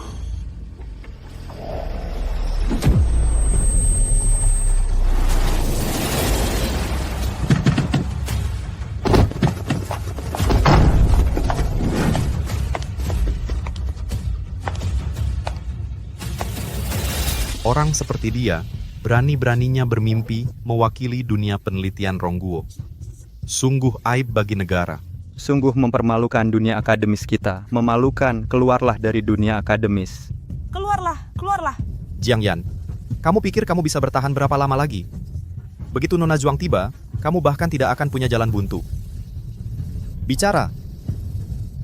Orang seperti dia, berani-beraninya bermimpi mewakili dunia penelitian Rongguo. Sungguh aib bagi negara. Sungguh mempermalukan dunia akademis kita. Memalukan, keluarlah dari dunia akademis. Keluarlah. Jiang Yan, kamu pikir kamu bisa bertahan berapa lama lagi? Begitu Nona Zhuang tiba, kamu bahkan tidak akan punya jalan buntu. Bicara.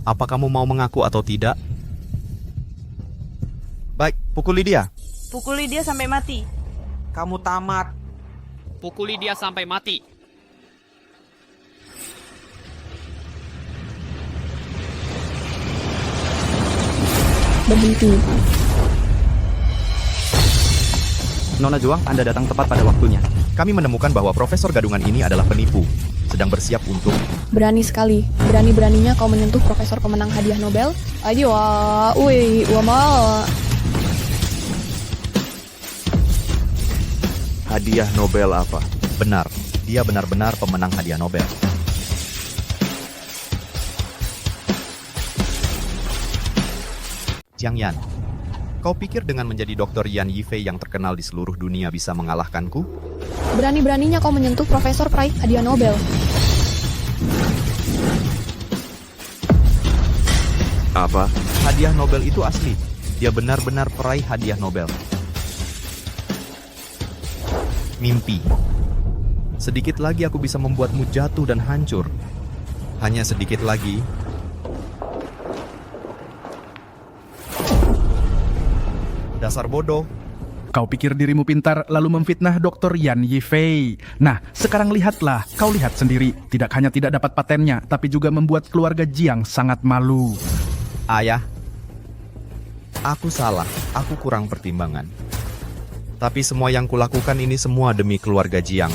Apa kamu mau mengaku atau tidak? Baik, pukuli dia. Pukuli dia sampai mati. Kamu tamat. Pukuli dia sampai mati. Berhenti. Nona Zhuang, Anda datang tepat pada waktunya. Kami menemukan bahwa Profesor Gadungan ini adalah penipu, sedang bersiap untuk... Berani sekali. Berani-beraninya kau menyentuh profesor pemenang hadiah Nobel. Ayo, ma. Hadiah Nobel apa? Benar, dia benar-benar pemenang hadiah Nobel. Jiang Yan, kau pikir dengan menjadi Dr. Yan Yifei yang terkenal di seluruh dunia bisa mengalahkanku? Berani-beraninya kau menyentuh profesor peraih hadiah Nobel. Apa? Hadiah Nobel itu asli. Dia benar-benar peraih hadiah Nobel. Mimpi. Sedikit lagi aku bisa membuatmu jatuh dan hancur. Hanya sedikit lagi. Dasar bodoh. Kau pikir dirimu pintar lalu memfitnah Dr. Yan Yifei. Nah, sekarang lihatlah. Kau lihat sendiri. Tidak hanya tidak dapat patennya, tapi juga membuat keluarga Jiang sangat malu. Ayah, aku salah. Aku kurang pertimbangan. Tapi semua yang kulakukan ini semua demi keluarga Jiang.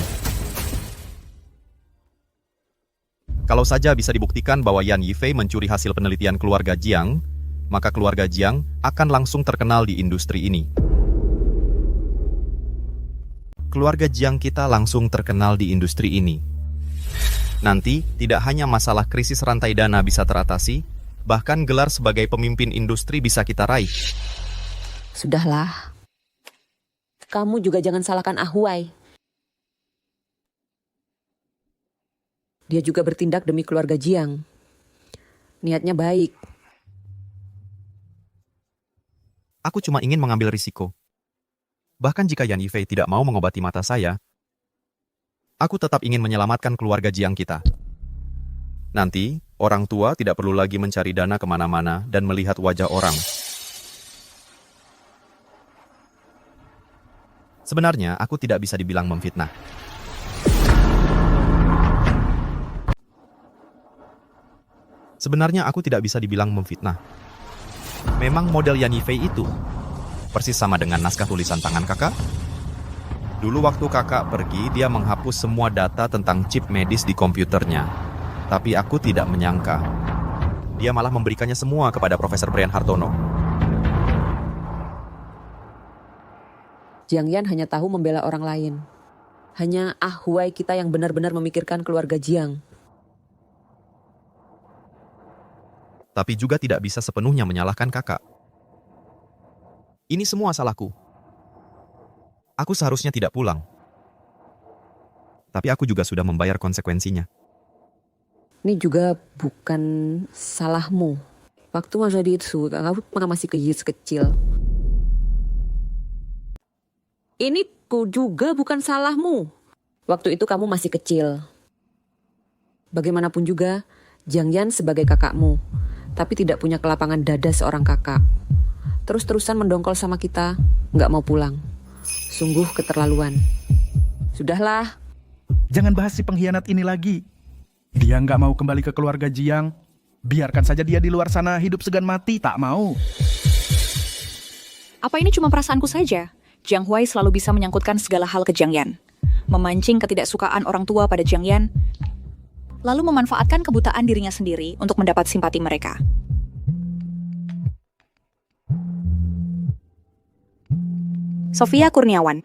Kalau saja bisa dibuktikan bahwa Yan Yifei mencuri hasil penelitian keluarga Jiang, maka keluarga Jiang akan langsung terkenal di industri ini. Keluarga Jiang kita langsung terkenal di industri ini. Nanti, tidak hanya masalah krisis rantai dana bisa teratasi, bahkan gelar sebagai pemimpin industri bisa kita raih. Sudahlah. Kamu juga jangan salahkan Ahuai. Dia juga bertindak demi keluarga Jiang. Niatnya baik. Aku cuma ingin mengambil risiko. Bahkan jika Yan Yifei tidak mau mengobati mata saya, aku tetap ingin menyelamatkan keluarga Jiang kita. Nanti, orang tua tidak perlu lagi mencari dana kemana-mana dan melihat wajah orang. Sebenarnya, aku tidak bisa dibilang memfitnah. Sebenarnya, aku tidak bisa dibilang memfitnah. Memang model Yan Yifei itu persis sama dengan naskah tulisan tangan kakak. Dulu waktu kakak pergi, dia menghapus semua data tentang chip medis di komputernya. Tapi aku tidak menyangka. Dia malah memberikannya semua kepada Profesor Brian Hartono. Jiang Yan hanya tahu membela orang lain. Hanya Ahuai kita yang benar-benar memikirkan keluarga Jiang. Tapi juga tidak bisa sepenuhnya menyalahkan kakak. Ini semua salahku. Aku seharusnya tidak pulang. Tapi aku juga sudah membayar konsekuensinya. Ini juga bukan salahmu. Waktu masih di itu, kamu masih kecil. Ini juga bukan salahmu. Waktu itu kamu masih kecil. Bagaimanapun juga, Jiang Yan sebagai kakakmu, tapi tidak punya kelapangan dada seorang kakak. Terus-terusan mendongkol sama kita, nggak mau pulang. Sungguh keterlaluan. Sudahlah. Jangan bahas si pengkhianat ini lagi. Dia nggak mau kembali ke keluarga Jiang. Biarkan saja dia di luar sana hidup segan mati, tak mau. Apa ini cuma perasaanku saja? Jiang Huai selalu bisa menyangkutkan segala hal ke Jiang Yan. Memancing ketidaksukaan orang tua pada Jiang Yan, lalu memanfaatkan kebutaan dirinya sendiri untuk mendapat simpati mereka. Sofia Kurniawan.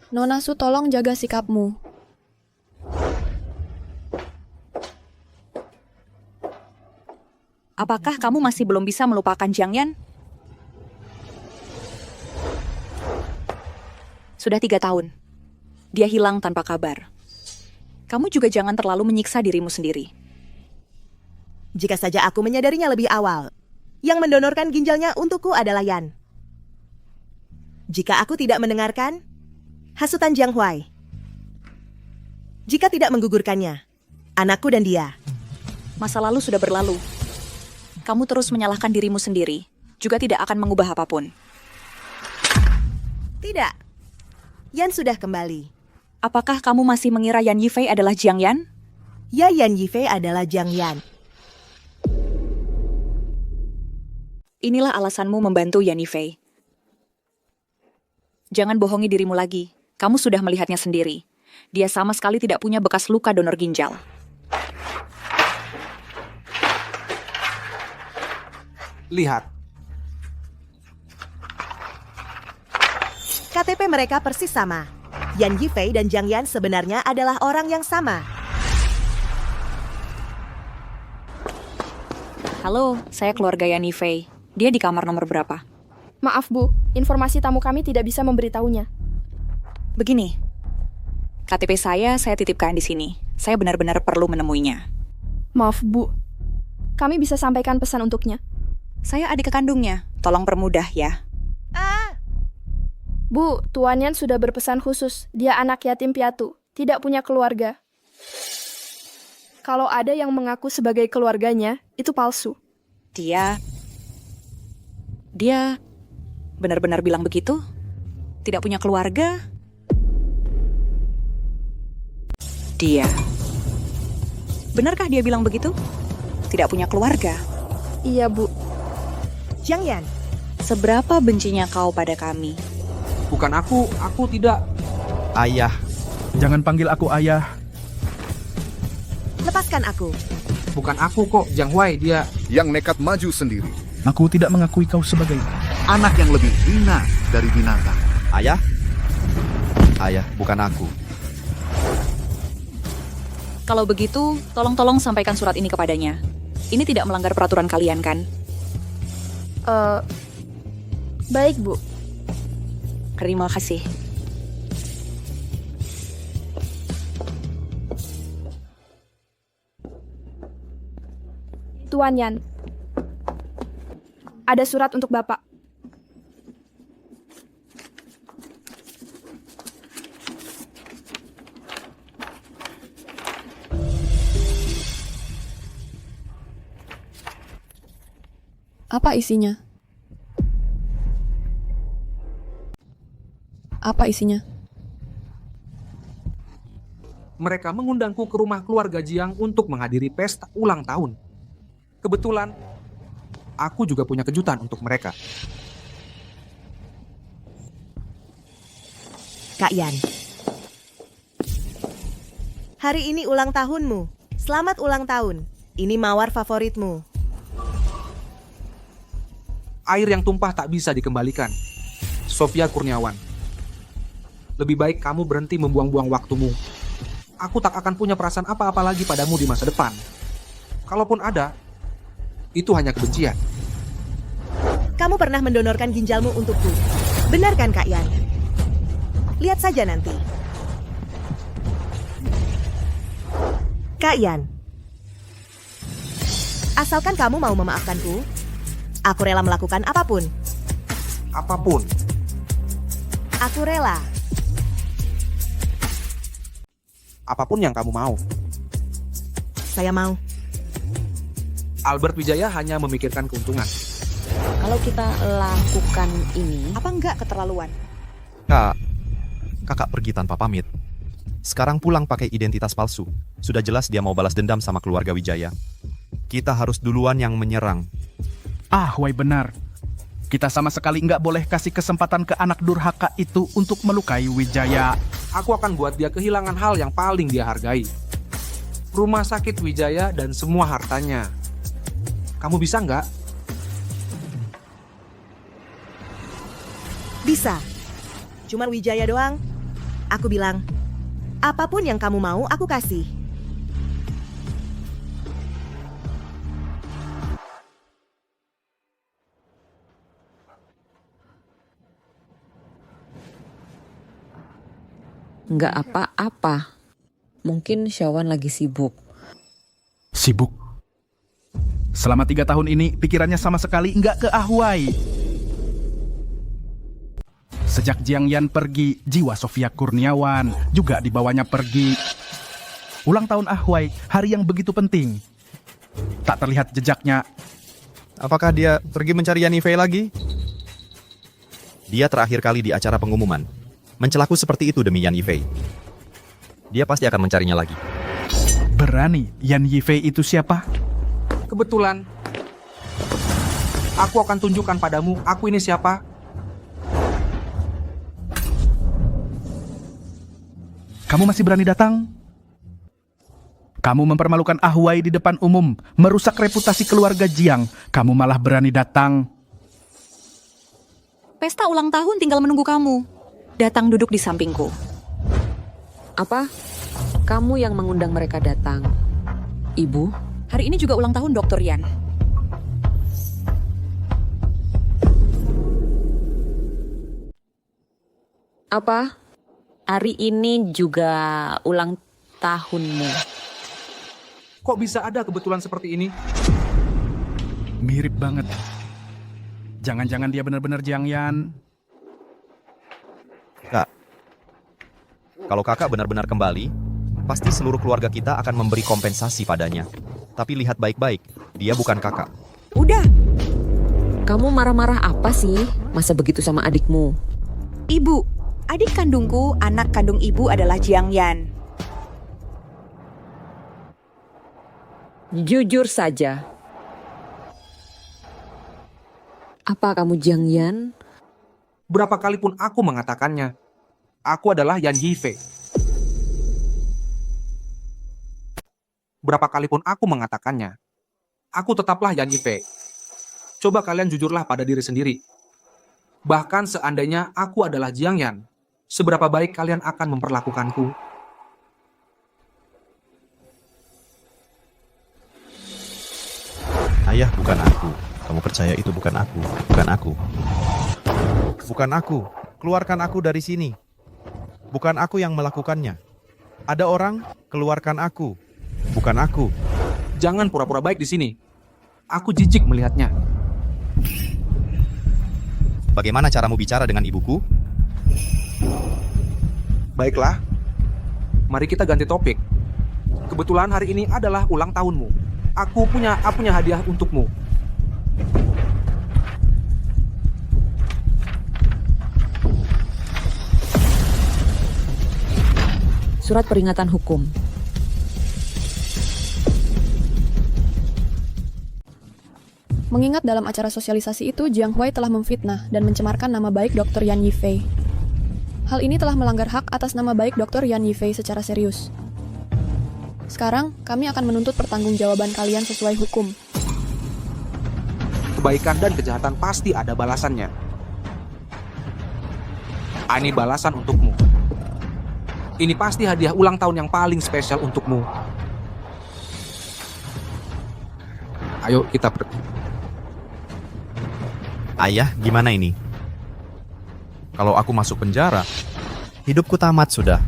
Nona Su, tolong jaga sikapmu. Apakah kamu masih belum bisa melupakan Jiang Yan? Sudah 3 tahun. Dia hilang tanpa kabar. Kamu juga jangan terlalu menyiksa dirimu sendiri. Jika saja aku menyadarinya lebih awal, yang mendonorkan ginjalnya untukku adalah Yan. Jika aku tidak mendengarkan hasutan Jiang Huai, jika tidak menggugurkannya, anakku dan dia. Masa lalu sudah berlalu. Kamu terus menyalahkan dirimu sendiri, juga tidak akan mengubah apapun. Tidak. Yan sudah kembali. Apakah kamu masih mengira Yan Yifei adalah Jiang Yan? Ya, Yan Yifei adalah Jiang Yan. Inilah alasanmu membantu Yan Yifei. Jangan bohongi dirimu lagi. Kamu sudah melihatnya sendiri. Dia sama sekali tidak punya bekas luka donor ginjal. Lihat. KTP mereka persis sama. Yan Yifei dan Jiang Yan sebenarnya adalah orang yang sama. Halo, saya keluarga Yan Yifei. Dia di kamar nomor berapa? Maaf Bu, informasi tamu kami tidak bisa memberitahunya. Begini, KTP saya titipkan di sini. Saya benar-benar perlu menemuinya. Maaf Bu, kami bisa sampaikan pesan untuknya. Saya adik kandungnya. Tolong permudah ya. Bu, Tuan Yan sudah berpesan khusus. Dia anak yatim piatu, tidak punya keluarga. Kalau ada yang mengaku sebagai keluarganya, itu palsu. Dia benar-benar bilang begitu? Tidak punya keluarga? Dia. Benarkah dia bilang begitu? Tidak punya keluarga? Iya, Bu. Jiang Yan, seberapa bencinya kau pada kami? Bukan aku tidak. Ayah. Jangan panggil aku ayah. lepaskan aku. Bukan aku kok, Jiang Huai, dia... Yang nekat maju sendiri. Aku tidak mengakui kau sebagai... Anak yang lebih hina dari binatang. Ayah? Ayah, bukan aku. Kalau begitu, tolong sampaikan surat ini kepadanya. Ini tidak melanggar peraturan kalian, kan? Baik, Bu. Terima kasih. Tuan Yan, ada surat untuk Bapak. Apa isinya? Apa isinya? Mereka mengundangku ke rumah keluarga Jiang untuk menghadiri pesta ulang tahun. Kebetulan, aku juga punya kejutan untuk mereka. Kak Yan, hari ini ulang tahunmu. Selamat ulang tahun. Ini mawar favoritmu. Air yang tumpah tak bisa dikembalikan. Sofia Kurniawan. Lebih baik kamu berhenti membuang-buang waktumu. Aku tak akan punya perasaan apa-apa lagi padamu di masa depan. Kalaupun ada, itu hanya kebencian. Kamu pernah mendonorkan ginjalmu untukku. Benar kan, Kak Yan? Lihat saja nanti. Kak Yan, asalkan kamu mau memaafkanku, aku rela melakukan apapun. Apapun. Aku rela. Apapun yang kamu mau. Saya mau. Albert Wijaya hanya memikirkan keuntungan. Kalau kita lakukan ini, Apa enggak keterlaluan? Kakak pergi tanpa pamit. Sekarang pulang pakai identitas palsu. Sudah jelas dia mau balas dendam sama keluarga Wijaya. Kita harus duluan yang menyerang. Ahway benar. Kita sama sekali nggak boleh kasih kesempatan ke anak durhaka itu untuk melukai Wijaya. Aku akan buat dia kehilangan hal yang paling dia hargai. Rumah sakit Wijaya dan semua hartanya. Kamu bisa nggak? Bisa. Cuman Wijaya doang. Aku bilang, apapun yang kamu mau, aku kasih. nggak apa-apa. Mungkin Syawan lagi sibuk. Sibuk? Selama 3 tahun ini, pikirannya sama sekali nggak ke Ahway. Sejak Jiang Yan pergi, jiwa Sofia Kurniawan juga dibawanya pergi. Ulang tahun Ahway, hari yang begitu penting. Tak terlihat jejaknya. Apakah dia pergi mencari Yan Yifei lagi? Dia terakhir kali di acara pengumuman. Mencelaku seperti itu demi Yan Yifei. Dia pasti akan mencarinya lagi. Berani, Yan Yifei itu siapa? Kebetulan. Aku akan tunjukkan padamu, aku ini siapa. Kamu masih berani datang? Kamu mempermalukan Ahway di depan umum, merusak reputasi keluarga Jiang. Kamu malah berani datang. Pesta ulang tahun tinggal menunggu kamu. Datang duduk di sampingku. Apa? Kamu yang mengundang mereka datang. Ibu? Hari ini juga ulang tahun Dr. Yan. Apa? Hari ini juga ulang tahunmu. Kok bisa ada kebetulan seperti ini? Mirip banget. Jangan-jangan dia benar-benar Jiang Yan. Kak, kalau kakak benar-benar kembali, pasti seluruh keluarga kita akan memberi kompensasi padanya. Tapi lihat baik-baik, dia bukan kakak. Udah. Kamu marah-marah apa sih? Masa begitu sama adikmu? Ibu, adik kandungku, anak kandung ibu adalah Jiang Yan. Jujur saja. Apa kamu Jiang Yan? Berapa kali pun aku mengatakannya. Aku adalah Yan Yifei. Berapa kali pun aku mengatakannya. Aku tetaplah Yan Yifei. Coba kalian jujurlah pada diri sendiri. Bahkan seandainya aku adalah Jiang Yan, seberapa baik kalian akan memperlakukanku? Ayah, bukan aku. Kamu percaya itu bukan aku. Bukan aku. Bukan aku. Keluarkan aku dari sini. Bukan aku yang melakukannya. Ada orang, keluarkan aku. Bukan aku. Jangan pura-pura baik di sini. Aku jijik melihatnya. Bagaimana caramu bicara dengan ibuku? Baiklah. Mari kita ganti topik. Kebetulan hari ini adalah ulang tahunmu. Aku punya hadiah untukmu. Surat peringatan hukum. Mengingat dalam acara sosialisasi itu, Jiang Huai telah memfitnah dan mencemarkan nama baik Dr. Yan Yifei. Hal ini telah melanggar hak atas nama baik Dr. Yan Yifei secara serius. Sekarang, kami akan menuntut pertanggungjawaban kalian sesuai hukum. Kebaikan dan kejahatan pasti ada balasannya. Ini balasan untukmu. Ini pasti hadiah ulang tahun yang paling spesial untukmu. Ayo kita pergi. Ayah, gimana ini? Kalau aku masuk penjara, hidupku tamat sudah.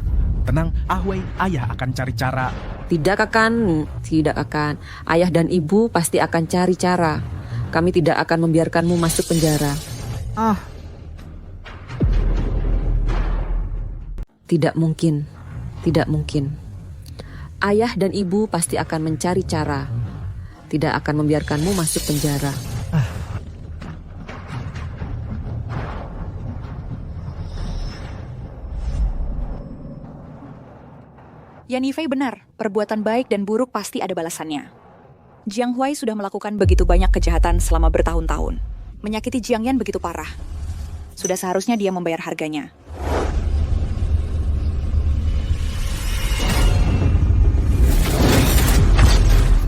Tenang, Ahway, ayah akan cari cara. Tidak akan. Ayah dan ibu pasti akan cari cara. Kami tidak akan membiarkanmu masuk penjara. Tidak mungkin. Ayah dan ibu pasti akan mencari cara. Tidak akan membiarkanmu masuk penjara. Yan Yifei benar, perbuatan baik dan buruk pasti ada balasannya. Jiang Huai sudah melakukan begitu banyak kejahatan selama bertahun-tahun. Menyakiti Jiang Yan begitu parah. Sudah seharusnya dia membayar harganya.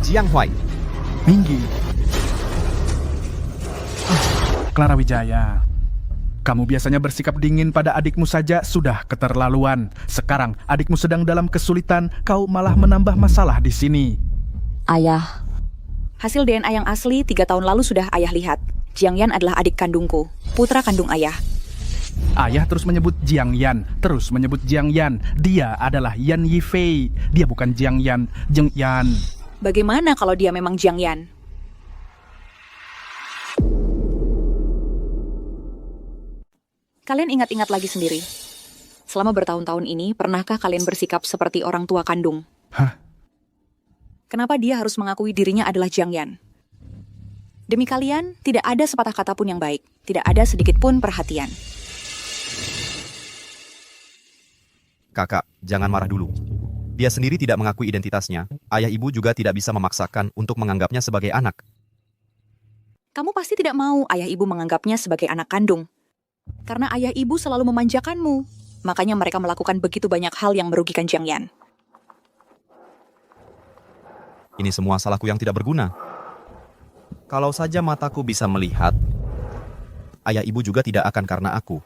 Jiang Huai. Minggi. Clara Wijaya. Kamu biasanya bersikap dingin pada adikmu saja sudah keterlaluan. Sekarang adikmu sedang dalam kesulitan, kau malah menambah masalah di sini. Ayah. Hasil DNA yang asli 3 tahun lalu sudah ayah lihat. Jiang Yan adalah adik kandungku, putra kandung ayah. Ayah terus menyebut Jiang Yan, terus menyebut Jiang Yan. Dia adalah Yan Yifei. Dia bukan Jiang Yan, Jiang Yan. Bagaimana kalau dia memang Jiang Yan? Kalian ingat-ingat lagi sendiri. Selama bertahun-tahun ini, pernahkah kalian bersikap seperti orang tua kandung? Kenapa dia harus mengakui dirinya adalah Jiang Yan? Demi kalian, tidak ada sepatah kata pun yang baik. Tidak ada sedikit pun perhatian. Kakak, jangan marah dulu. Dia sendiri tidak mengakui identitasnya. Ayah ibu juga tidak bisa memaksakan untuk menganggapnya sebagai anak. Kamu pasti tidak mau ayah ibu menganggapnya sebagai anak kandung. Karena ayah ibu selalu memanjakanmu. Makanya mereka melakukan begitu banyak hal yang merugikan Jiang Yan. Ini semua salahku yang tidak berguna. Kalau saja mataku bisa melihat, ayah ibu juga tidak akan karena aku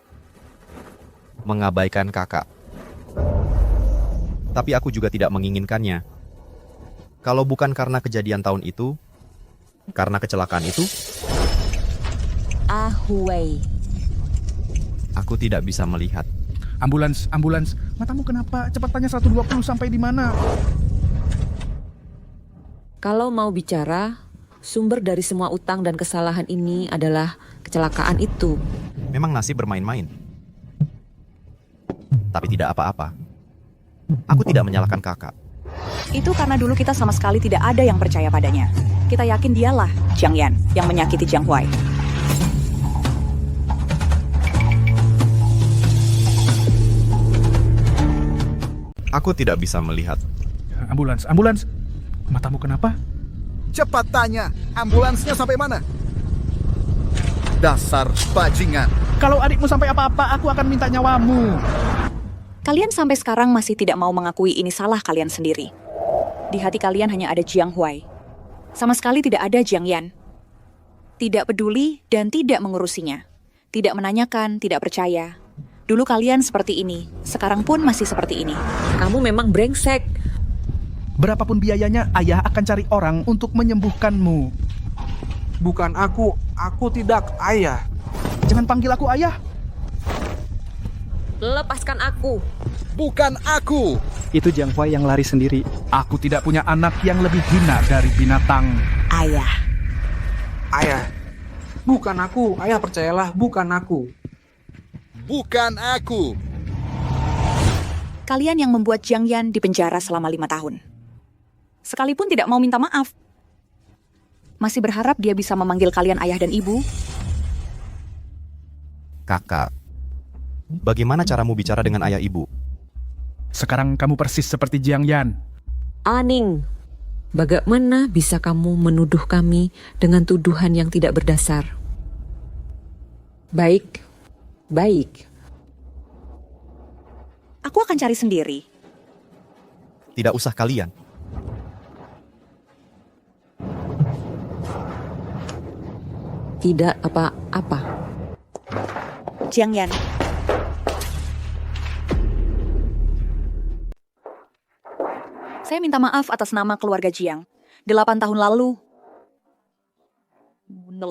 mengabaikan kakak. Tapi aku juga tidak menginginkannya. Kalau bukan karena kejadian tahun itu, karena kecelakaan itu, Huai. Aku tidak bisa melihat. Ambulans. Matamu kenapa? Cepat tanya 120 sampai di mana? Kalau mau bicara, sumber dari semua utang dan kesalahan ini adalah kecelakaan itu. Memang nasib bermain-main. Tapi tidak apa-apa. Aku tidak menyalahkan kakak. Itu karena dulu kita sama sekali tidak ada yang percaya padanya. Kita yakin dialah Jiang Yan yang menyakiti Jiang Huai. Aku tidak bisa melihat. Ambulans. Matamu kenapa? Cepat tanya, ambulansnya sampai mana? Dasar bajingan. Kalau adikmu sampai apa-apa, aku akan minta nyawamu. Kalian sampai sekarang masih tidak mau mengakui ini salah kalian sendiri. Di hati kalian hanya ada Jiang Huai. Sama sekali tidak ada Jiang Yan. Tidak peduli dan tidak mengurusinya. Tidak menanyakan, tidak percaya. Dulu kalian seperti ini, sekarang pun masih seperti ini. Kamu memang brengsek. Berapapun biayanya, ayah akan cari orang untuk menyembuhkanmu. Bukan aku tidak ayah. Jangan panggil aku ayah. Lepaskan aku. Bukan aku. Itu Jiang Huai yang lari sendiri. Aku tidak punya anak yang lebih hina dari binatang. Ayah. Bukan aku, ayah percayalah, bukan aku. Bukan aku. Kalian yang membuat Jiang Yan dipenjara selama 5 tahun. Sekalipun tidak mau minta maaf. Masih berharap dia bisa memanggil kalian ayah dan ibu? Kakak, bagaimana caramu bicara dengan ayah ibu? Sekarang kamu persis seperti Jiang Yan. Aning, bagaimana bisa kamu menuduh kami dengan tuduhan yang tidak berdasar? Baik. Aku akan cari sendiri. Tidak usah kalian. Tidak apa-apa. Jiang Yan. Saya minta maaf atas nama keluarga Jiang. 8 tahun lalu,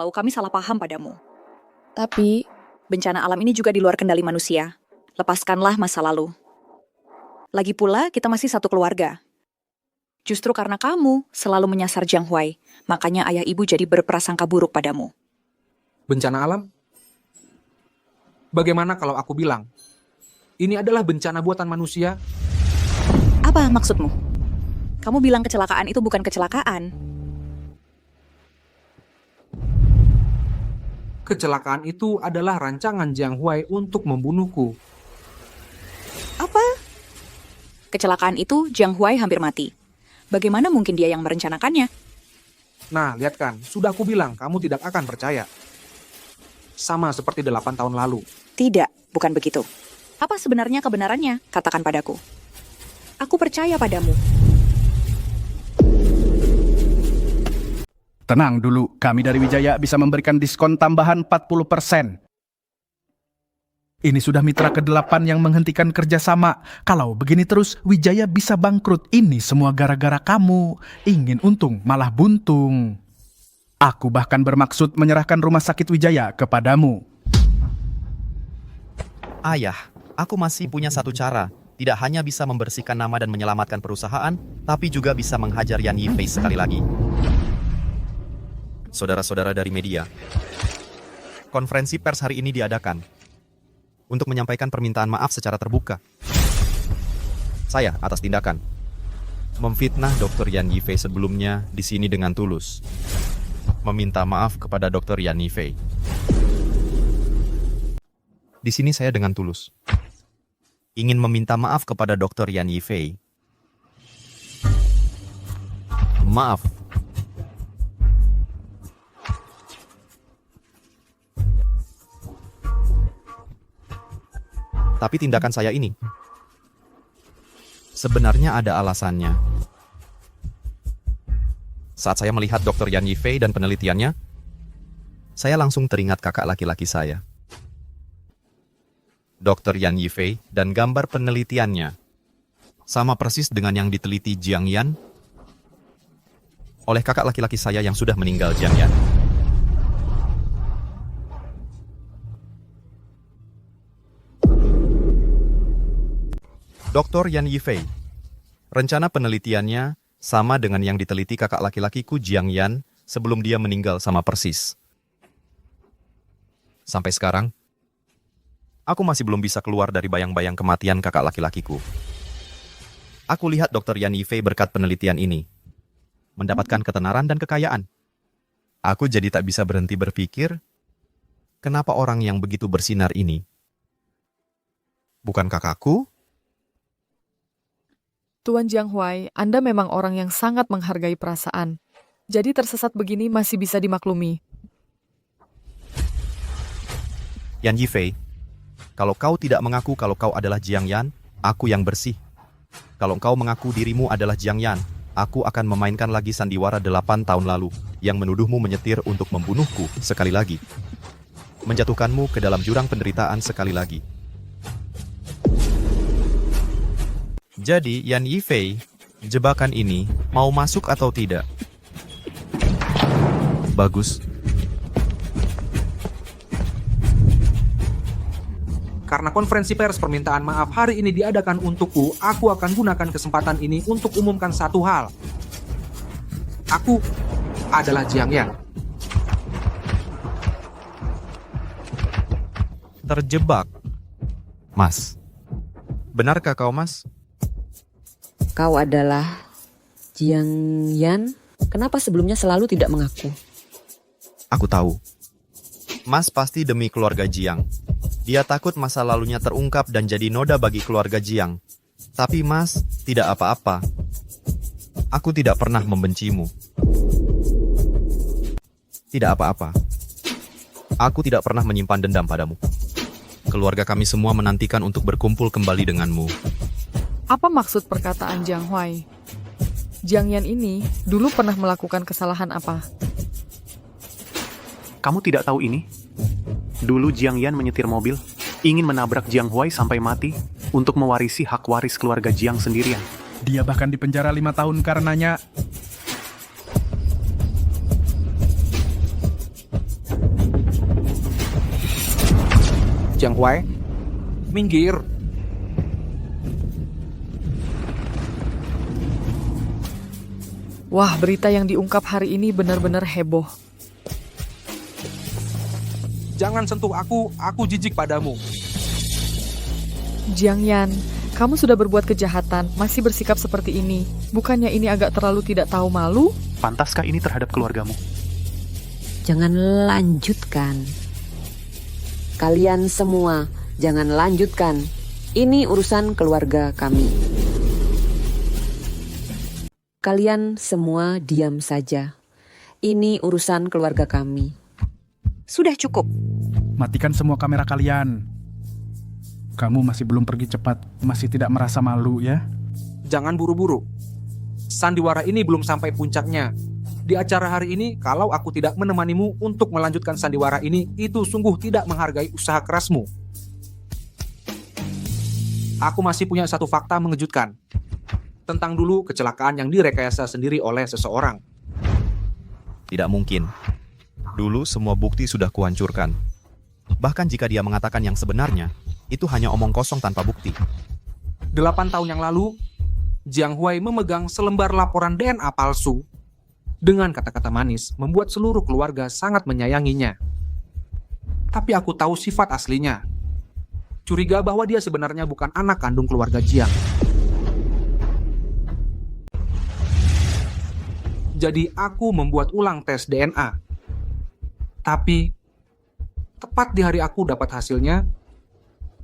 kami salah paham padamu. Tapi bencana alam ini juga di luar kendali manusia. Lepaskanlah masa lalu. Lagi pula, kita masih satu keluarga. Justru karena kamu selalu menyasar Jiang Huai, makanya ayah ibu jadi berprasangka buruk padamu. Bencana alam? Bagaimana kalau aku bilang, ini adalah bencana buatan manusia? Apa maksudmu? Kamu bilang kecelakaan itu bukan kecelakaan. Kecelakaan itu adalah rancangan Jiang Huai untuk membunuhku. Apa? Kecelakaan itu Jiang Huai hampir mati. Bagaimana mungkin dia yang merencanakannya? Nah, lihat kan, sudah aku bilang kamu tidak akan percaya. Sama seperti 8 tahun lalu. Tidak, bukan begitu. Apa sebenarnya kebenarannya? Katakan padaku. Aku percaya padamu. Tenang dulu, kami dari Wijaya bisa memberikan diskon tambahan 40%. Ini sudah mitra ke-8 yang menghentikan kerjasama. Kalau begini terus, Wijaya bisa bangkrut. Ini semua gara-gara kamu. Ingin untung, malah buntung. Aku bahkan bermaksud menyerahkan rumah sakit Wijaya kepadamu. Ayah, aku masih punya satu cara. Tidak hanya bisa membersihkan nama dan menyelamatkan perusahaan, tapi juga bisa menghajar Yan Yifei sekali lagi. Saudara-saudara dari media, konferensi pers hari ini diadakan untuk menyampaikan permintaan maaf secara terbuka. Saya atas tindakan memfitnah Dr. Yan Yifei sebelumnya di sini dengan tulus. Meminta maaf kepada Dr. Yan Yifei. Di sini saya dengan tulus ingin meminta maaf kepada Dr. Yan Yifei. Maaf. Tapi tindakan saya ini sebenarnya ada alasannya. Saat saya melihat Dr. Yan Yifei dan penelitiannya, saya langsung teringat kakak laki-laki saya. Dr. Yan Yifei dan gambar penelitiannya sama persis dengan yang diteliti Jiang Yan oleh kakak laki-laki saya yang sudah meninggal, Jiang Yan. Dr. Yan Yifei, rencana penelitiannya sama dengan yang diteliti kakak laki-lakiku Jiang Yan sebelum dia meninggal sama persis. Sampai sekarang, aku masih belum bisa keluar dari bayang-bayang kematian kakak laki-lakiku. Aku lihat Dr. Yan Yifei berkat penelitian ini mendapatkan ketenaran dan kekayaan. Aku jadi tak bisa berhenti berpikir, kenapa orang yang begitu bersinar ini bukan kakakku? Tuan Jiang Huai, Anda memang orang yang sangat menghargai perasaan. Jadi tersesat begini masih bisa dimaklumi. Yan Yifei, kalau kau tidak mengaku kalau kau adalah Jiang Yan, aku yang bersih. Kalau kau mengaku dirimu adalah Jiang Yan, aku akan memainkan lagi sandiwara 8 tahun lalu yang menuduhmu menyetir untuk membunuhku sekali lagi. Menjatuhkanmu ke dalam jurang penderitaan sekali lagi. Jadi, Yan Yifei, jebakan ini mau masuk atau tidak? Bagus. Karena konferensi pers permintaan maaf hari ini diadakan untukku, aku akan gunakan kesempatan ini untuk umumkan satu hal. Aku adalah Jiang Yan. Terjebak. Mas. Benarkah kau, Mas? Kau adalah Jiang Yan? Kenapa sebelumnya selalu tidak mengaku? Aku tahu. Mas pasti demi keluarga Jiang. Dia takut masa lalunya terungkap dan jadi noda bagi keluarga Jiang. Tapi Mas, tidak apa-apa. Aku tidak pernah membencimu. Tidak apa-apa. Aku tidak pernah menyimpan dendam padamu. Keluarga kami semua menantikan untuk berkumpul kembali denganmu. Apa maksud perkataan Jiang Huai? Jiang Yan ini dulu pernah melakukan kesalahan apa? Kamu tidak tahu ini? Dulu Jiang Yan menyetir mobil, ingin menabrak Jiang Huai sampai mati untuk mewarisi hak waris keluarga Jiang sendirian. Dia bahkan dipenjara 5 tahun karenanya. Jiang Huai, minggir. Wah, berita yang diungkap hari ini benar-benar heboh. Jangan sentuh aku jijik padamu. Jiang Yan, kamu sudah berbuat kejahatan, masih bersikap seperti ini. Bukannya ini agak terlalu tidak tahu malu? Pantaskah ini terhadap keluargamu? Jangan lanjutkan. Kalian semua, jangan lanjutkan. Ini urusan keluarga kami. Kalian semua diam saja. Ini urusan keluarga kami. Sudah cukup. Matikan semua kamera kalian. Kamu masih belum pergi cepat, masih tidak merasa malu ya? Jangan buru-buru. Sandiwara ini belum sampai puncaknya. Di acara hari ini, kalau aku tidak menemanimu untuk melanjutkan sandiwara ini, itu sungguh tidak menghargai usaha kerasmu. Aku masih punya satu fakta mengejutkan. Tentang dulu kecelakaan yang direkayasa sendiri oleh seseorang. Tidak mungkin. Dulu semua bukti sudah kuhancurkan. Bahkan jika dia mengatakan yang sebenarnya, itu hanya omong kosong tanpa bukti. 8 tahun yang lalu, Jiang Huai memegang selembar laporan DNA palsu. Dengan kata-kata manis, membuat seluruh keluarga sangat menyayanginya. Tapi aku tahu sifat aslinya. Curiga bahwa dia sebenarnya bukan anak kandung keluarga Jiang. Jadi aku membuat ulang tes DNA. Tapi, tepat di hari aku dapat hasilnya,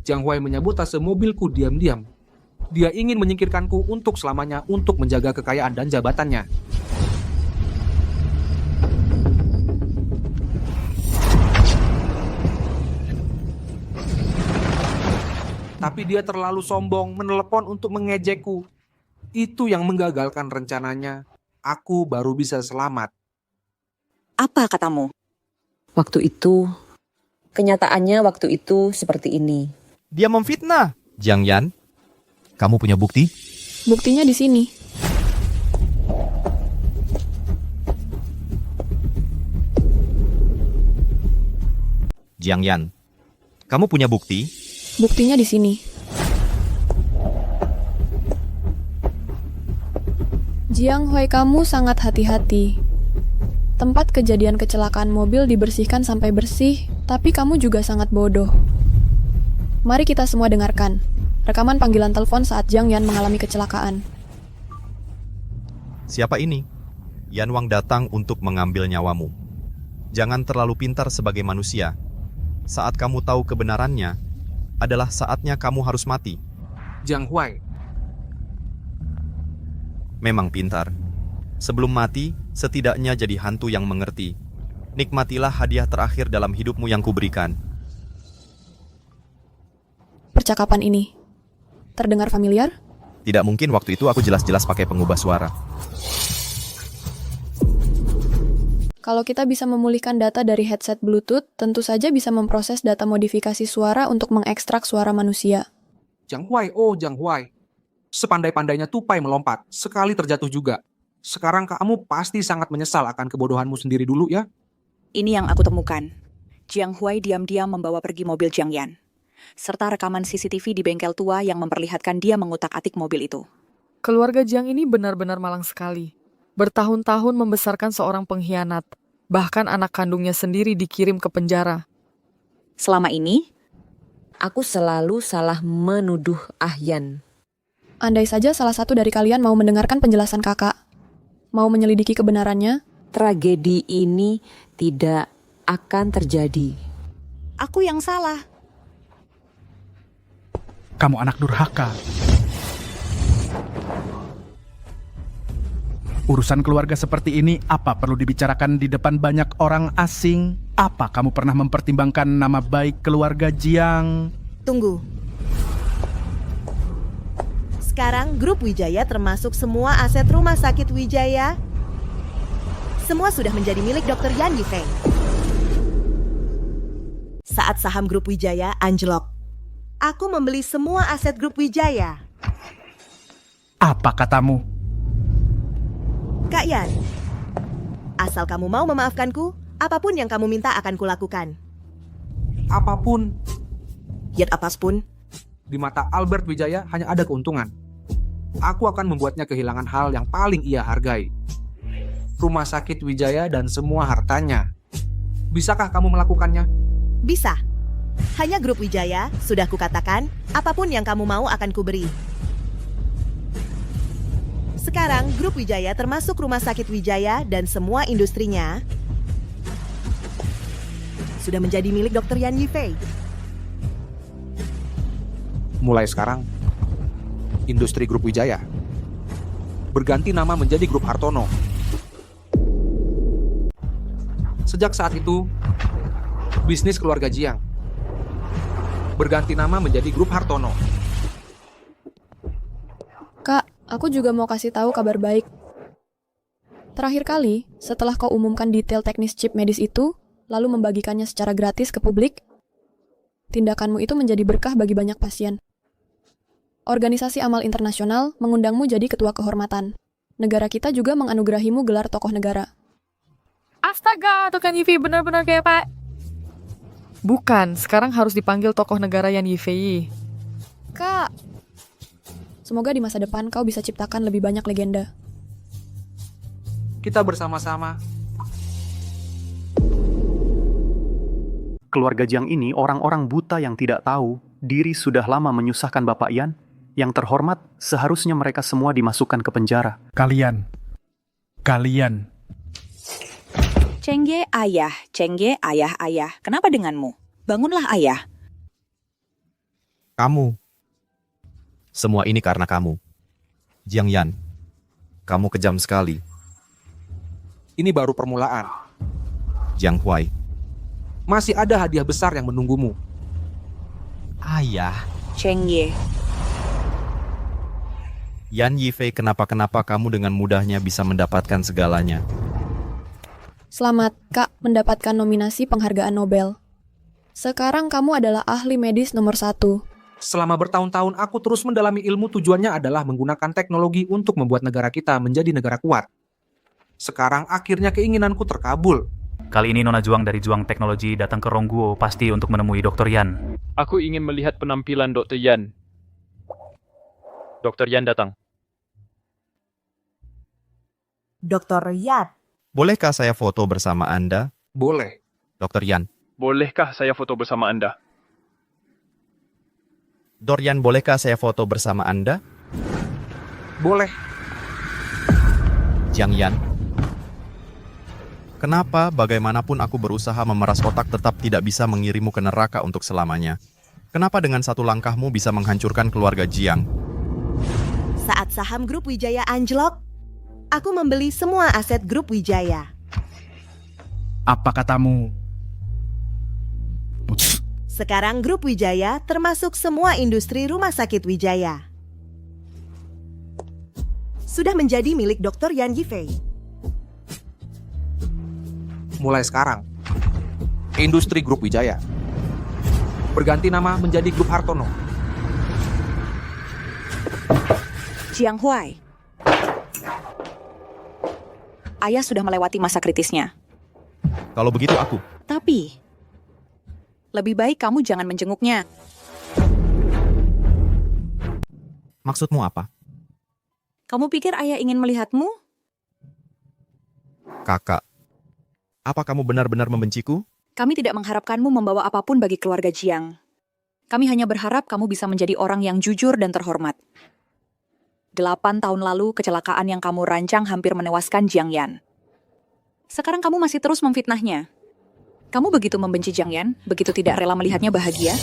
Jiang Huai menyabotase mobilku diam-diam. Dia ingin menyingkirkanku untuk selamanya untuk menjaga kekayaan dan jabatannya. Tapi dia terlalu sombong menelepon untuk mengejekku. Itu yang menggagalkan rencananya. Aku baru bisa selamat. Apa katamu? Waktu itu, kenyataannya waktu itu seperti ini. Dia memfitnah. Jiang Yan, kamu punya bukti? Buktinya di sini. Jiang Yan, kamu punya bukti? Buktinya di sini. Jiang Huai, kamu sangat hati-hati. Tempat kejadian kecelakaan mobil dibersihkan sampai bersih, tapi kamu juga sangat bodoh. Mari kita semua dengarkan rekaman panggilan telepon saat Jiang Yan mengalami kecelakaan. Siapa ini? Yan Wang datang untuk mengambil nyawamu. Jangan terlalu pintar sebagai manusia. Saat kamu tahu kebenarannya, adalah saatnya kamu harus mati. Jiang Huai. Memang pintar. Sebelum mati, setidaknya jadi hantu yang mengerti. Nikmatilah hadiah terakhir dalam hidupmu yang kuberikan. Percakapan ini terdengar familiar? Tidak mungkin, waktu itu aku jelas-jelas pakai pengubah suara. Kalau kita bisa memulihkan data dari headset Bluetooth, tentu saja bisa memproses data modifikasi suara untuk mengekstrak suara manusia. Jiang Huai, oh Jiang Huai. Sepandai-pandainya tupai melompat, sekali terjatuh juga. Sekarang kamu pasti sangat menyesal akan kebodohanmu sendiri dulu ya? Ini yang aku temukan. Jiang Huai diam-diam membawa pergi mobil Jiang Yan, serta rekaman CCTV di bengkel tua yang memperlihatkan dia mengutak-atik mobil itu. Keluarga Jiang ini benar-benar malang sekali. Bertahun-tahun membesarkan seorang pengkhianat. Bahkan anak kandungnya sendiri dikirim ke penjara. Selama ini, aku selalu salah menuduh Ahyan. Andai saja salah satu dari kalian mau mendengarkan penjelasan kakak, mau menyelidiki kebenarannya, tragedi ini tidak akan terjadi. Aku yang salah. Kamu anak durhaka. Urusan keluarga seperti ini, apa perlu dibicarakan di depan banyak orang asing? Apa kamu pernah mempertimbangkan nama baik keluarga Jiang? Tunggu. Sekarang grup Wijaya termasuk semua aset rumah sakit Wijaya. Semua sudah menjadi milik Dr. Yan Yifei. Saat saham grup Wijaya anjlok, aku membeli semua aset grup Wijaya. Apa katamu? Kak Yan, asal kamu mau memaafkanku, apapun yang kamu minta akan kulakukan. Apapun? Yat apapun? Di mata Albert Wijaya hanya ada keuntungan. Aku akan membuatnya kehilangan hal yang paling ia hargai. Rumah Sakit Wijaya dan semua hartanya. Bisakah kamu melakukannya? Bisa. Hanya grup Wijaya, sudah kukatakan, apapun yang kamu mau akan kuberi. Sekarang, grup Wijaya termasuk Rumah Sakit Wijaya dan semua industrinya sudah menjadi milik Dr. Yan Yifei. Mulai sekarang, industri grup Wijaya berganti nama menjadi grup Hartono. Sejak saat itu, bisnis keluarga Jiang berganti nama menjadi grup Hartono. Kak, aku juga mau kasih tahu kabar baik. Terakhir kali, setelah kau umumkan detail teknis chip medis itu, lalu membagikannya secara gratis ke publik, tindakanmu itu menjadi berkah bagi banyak pasien. Organisasi Amal Internasional mengundangmu jadi ketua kehormatan. Negara kita juga menganugerahimu gelar tokoh negara. Astaga, Tokan Yifei benar-benar kayak Pak. Bukan, sekarang harus dipanggil tokoh negara Yan Yifei. Kak, semoga di masa depan kau bisa ciptakan lebih banyak legenda. Kita bersama-sama. Keluarga Jiang ini orang-orang buta yang tidak tahu diri sudah lama menyusahkan Bapak Yan. Yang terhormat, seharusnya mereka semua dimasukkan ke penjara. Kalian. Cengge ayah. Kenapa denganmu? Bangunlah ayah. Kamu. Semua ini karena kamu. Jiang Yan, kamu kejam sekali. Ini baru permulaan. Jiang Huai. Masih ada hadiah besar yang menunggumu. Ayah. Cengge. Yan Yifei, kenapa kamu dengan mudahnya bisa mendapatkan segalanya? Selamat, Kak, mendapatkan nominasi penghargaan Nobel. Sekarang kamu adalah ahli medis nomor 1. Selama bertahun-tahun aku terus mendalami ilmu, tujuannya adalah menggunakan teknologi untuk membuat negara kita menjadi negara kuat. Sekarang akhirnya keinginanku terkabul. Kali ini Nona Juang dari Juang Teknologi datang ke Rongguo pasti untuk menemui Dr. Yan. Aku ingin melihat penampilan Dr. Yan. Dr. Yan datang. Dr. Yan. Bolehkah saya foto bersama Anda? Boleh. Dr. Yan. Bolehkah saya foto bersama Anda? Dr. Yan, bolehkah saya foto bersama Anda? Boleh. Jiang Yan. Kenapa bagaimanapun aku berusaha memeras otak tetap tidak bisa mengirimmu ke neraka untuk selamanya? Kenapa dengan satu langkahmu bisa menghancurkan keluarga Jiang? Saat saham grup Wijaya anjlok, aku membeli semua aset grup Wijaya. Apa katamu? Sekarang grup Wijaya termasuk semua industri Rumah Sakit Wijaya. Sudah menjadi milik Dr. Yan Yifei. Mulai sekarang, industri grup Wijaya berganti nama menjadi grup Hartono. Jiang Huai. Ayah sudah melewati masa kritisnya. Kalau begitu aku. Tapi, lebih baik kamu jangan menjenguknya. Maksudmu apa? Kamu pikir ayah ingin melihatmu? Kakak, apa kamu benar-benar membenciku? Kami tidak mengharapkanmu membawa apapun bagi keluarga Jiang. Kami hanya berharap kamu bisa menjadi orang yang jujur dan terhormat. 8 tahun lalu, kecelakaan yang kamu rancang hampir menewaskan Jiang Yan. Sekarang kamu masih terus memfitnahnya. Kamu begitu membenci Jiang Yan, begitu tidak rela melihatnya bahagia?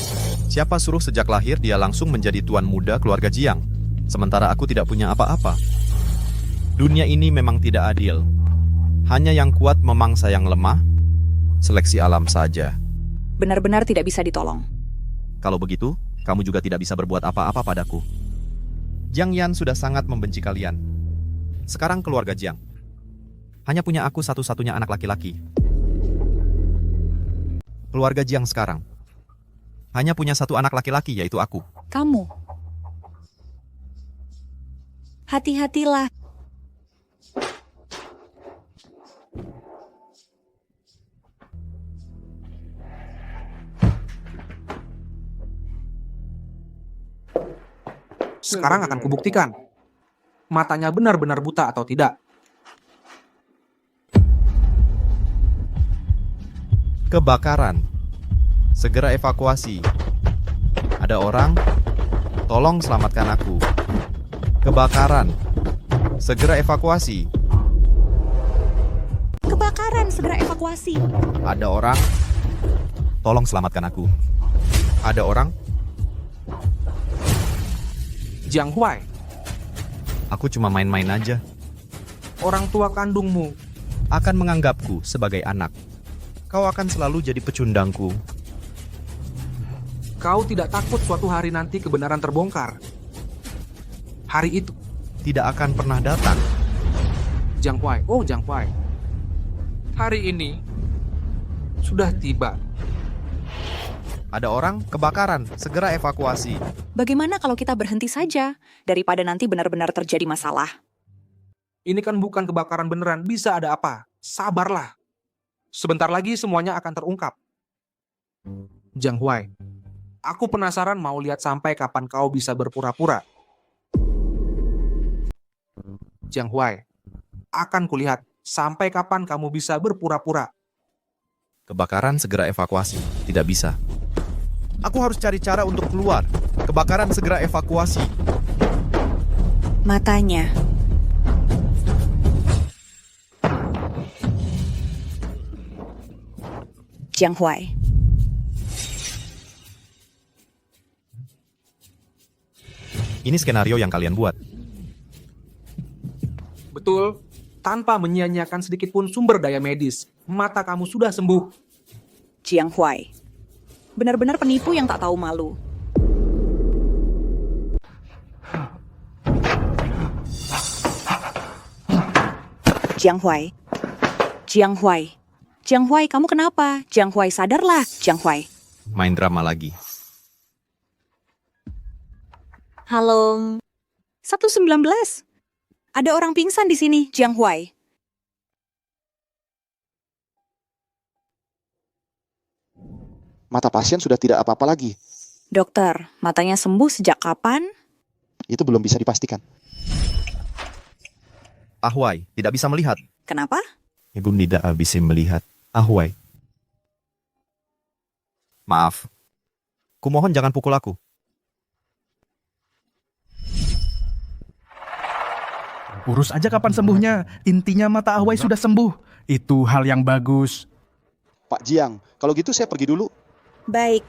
Siapa suruh sejak lahir dia langsung menjadi tuan muda keluarga Jiang, sementara aku tidak punya apa-apa? Dunia ini memang tidak adil. Hanya yang kuat memangsa yang lemah, seleksi alam saja. Benar-benar tidak bisa ditolong. Kalau begitu, kamu juga tidak bisa berbuat apa-apa padaku. Jiang Yan sudah sangat membenci kalian. Sekarang keluarga Jiang hanya punya aku satu-satunya anak laki-laki. Keluarga Jiang sekarang hanya punya satu anak laki-laki, yaitu aku. Kamu. Hati-hatilah. Sekarang akan kubuktikan matanya benar-benar buta atau tidak. Kebakaran. Segera evakuasi. Ada orang? Tolong selamatkan aku. Kebakaran. Segera evakuasi. Kebakaran, segera evakuasi. Ada orang? Tolong selamatkan aku. Ada orang? Jiang Huai, Aku cuma main-main aja. orang tua kandungmu Akan menganggapku sebagai anak. Kau akan selalu jadi pecundangku. Kau tidak takut suatu hari nanti kebenaran terbongkar? Hari itu Tidak akan pernah datang. Jiang Huai, oh Jiang Huai, hari ini sudah tiba. Ada orang? Kebakaran. Segera evakuasi. Bagaimana kalau kita berhenti saja daripada nanti benar-benar terjadi masalah? Ini kan bukan kebakaran beneran, bisa ada apa? Sabarlah. Sebentar lagi semuanya akan terungkap. Jiang Huai, aku penasaran mau lihat sampai kapan kau bisa berpura-pura. Jiang Huai, akan kulihat sampai kapan kamu bisa berpura-pura. Kebakaran segera evakuasi. Tidak bisa. Aku harus cari cara untuk keluar. Kebakaran segera evakuasi. Matanya. Jiang Huai. Ini skenario yang kalian buat. Betul, tanpa menyia-nyiakan sedikit pun sumber daya medis, mata kamu sudah sembuh. Jiang Huai. Benar-benar penipu yang tak tahu malu. Jiang Huai. Jiang Huai. Jiang Huai, kamu kenapa? Jiang Huai, sadarlah, Jiang Huai. Main drama lagi. Halo. 119. Ada orang pingsan di sini, Jiang Huai. Mata pasien sudah tidak apa-apa lagi. Dokter, matanya sembuh sejak kapan? Itu belum bisa dipastikan. Ahuai, tidak bisa melihat. Kenapa? Ibu tidak bisa melihat. Ahuai. Maaf. Kumohon jangan pukul aku. Urus aja kapan sembuhnya. Intinya mata Ahuai sudah sembuh. Itu hal yang bagus. Pak Jiang, kalau gitu saya pergi dulu. Baik.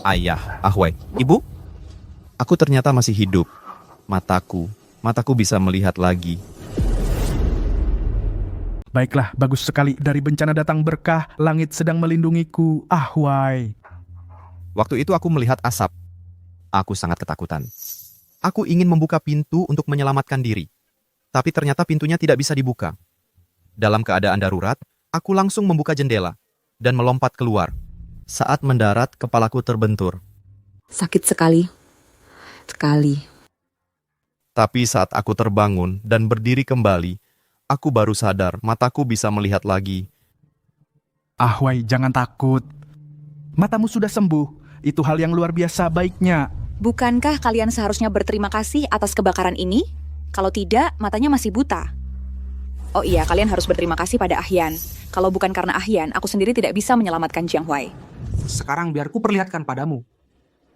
Ayah, Ahuai. Ibu? Aku ternyata masih hidup. Mataku bisa melihat lagi. Baiklah, bagus sekali. Dari bencana datang berkah, langit sedang melindungiku. Ahuai. Waktu itu aku melihat asap. Aku sangat ketakutan. Aku ingin membuka pintu untuk menyelamatkan diri. Tapi ternyata pintunya tidak bisa dibuka. Dalam keadaan darurat, aku langsung membuka jendela dan melompat keluar. Saat mendarat, kepalaku terbentur. Sakit sekali. Sekali. Tapi saat aku terbangun dan berdiri kembali, aku baru sadar mataku bisa melihat lagi. Ahuai, jangan takut. Matamu sudah sembuh. Itu hal yang luar biasa baiknya. Bukankah kalian seharusnya berterima kasih atas kebakaran ini? Kalau tidak, matanya masih buta. Oh iya, kalian harus berterima kasih pada Ahyan. Kalau bukan karena Ahyan, aku sendiri tidak bisa menyelamatkan Jiang Huai. Sekarang biar ku perlihatkan padamu.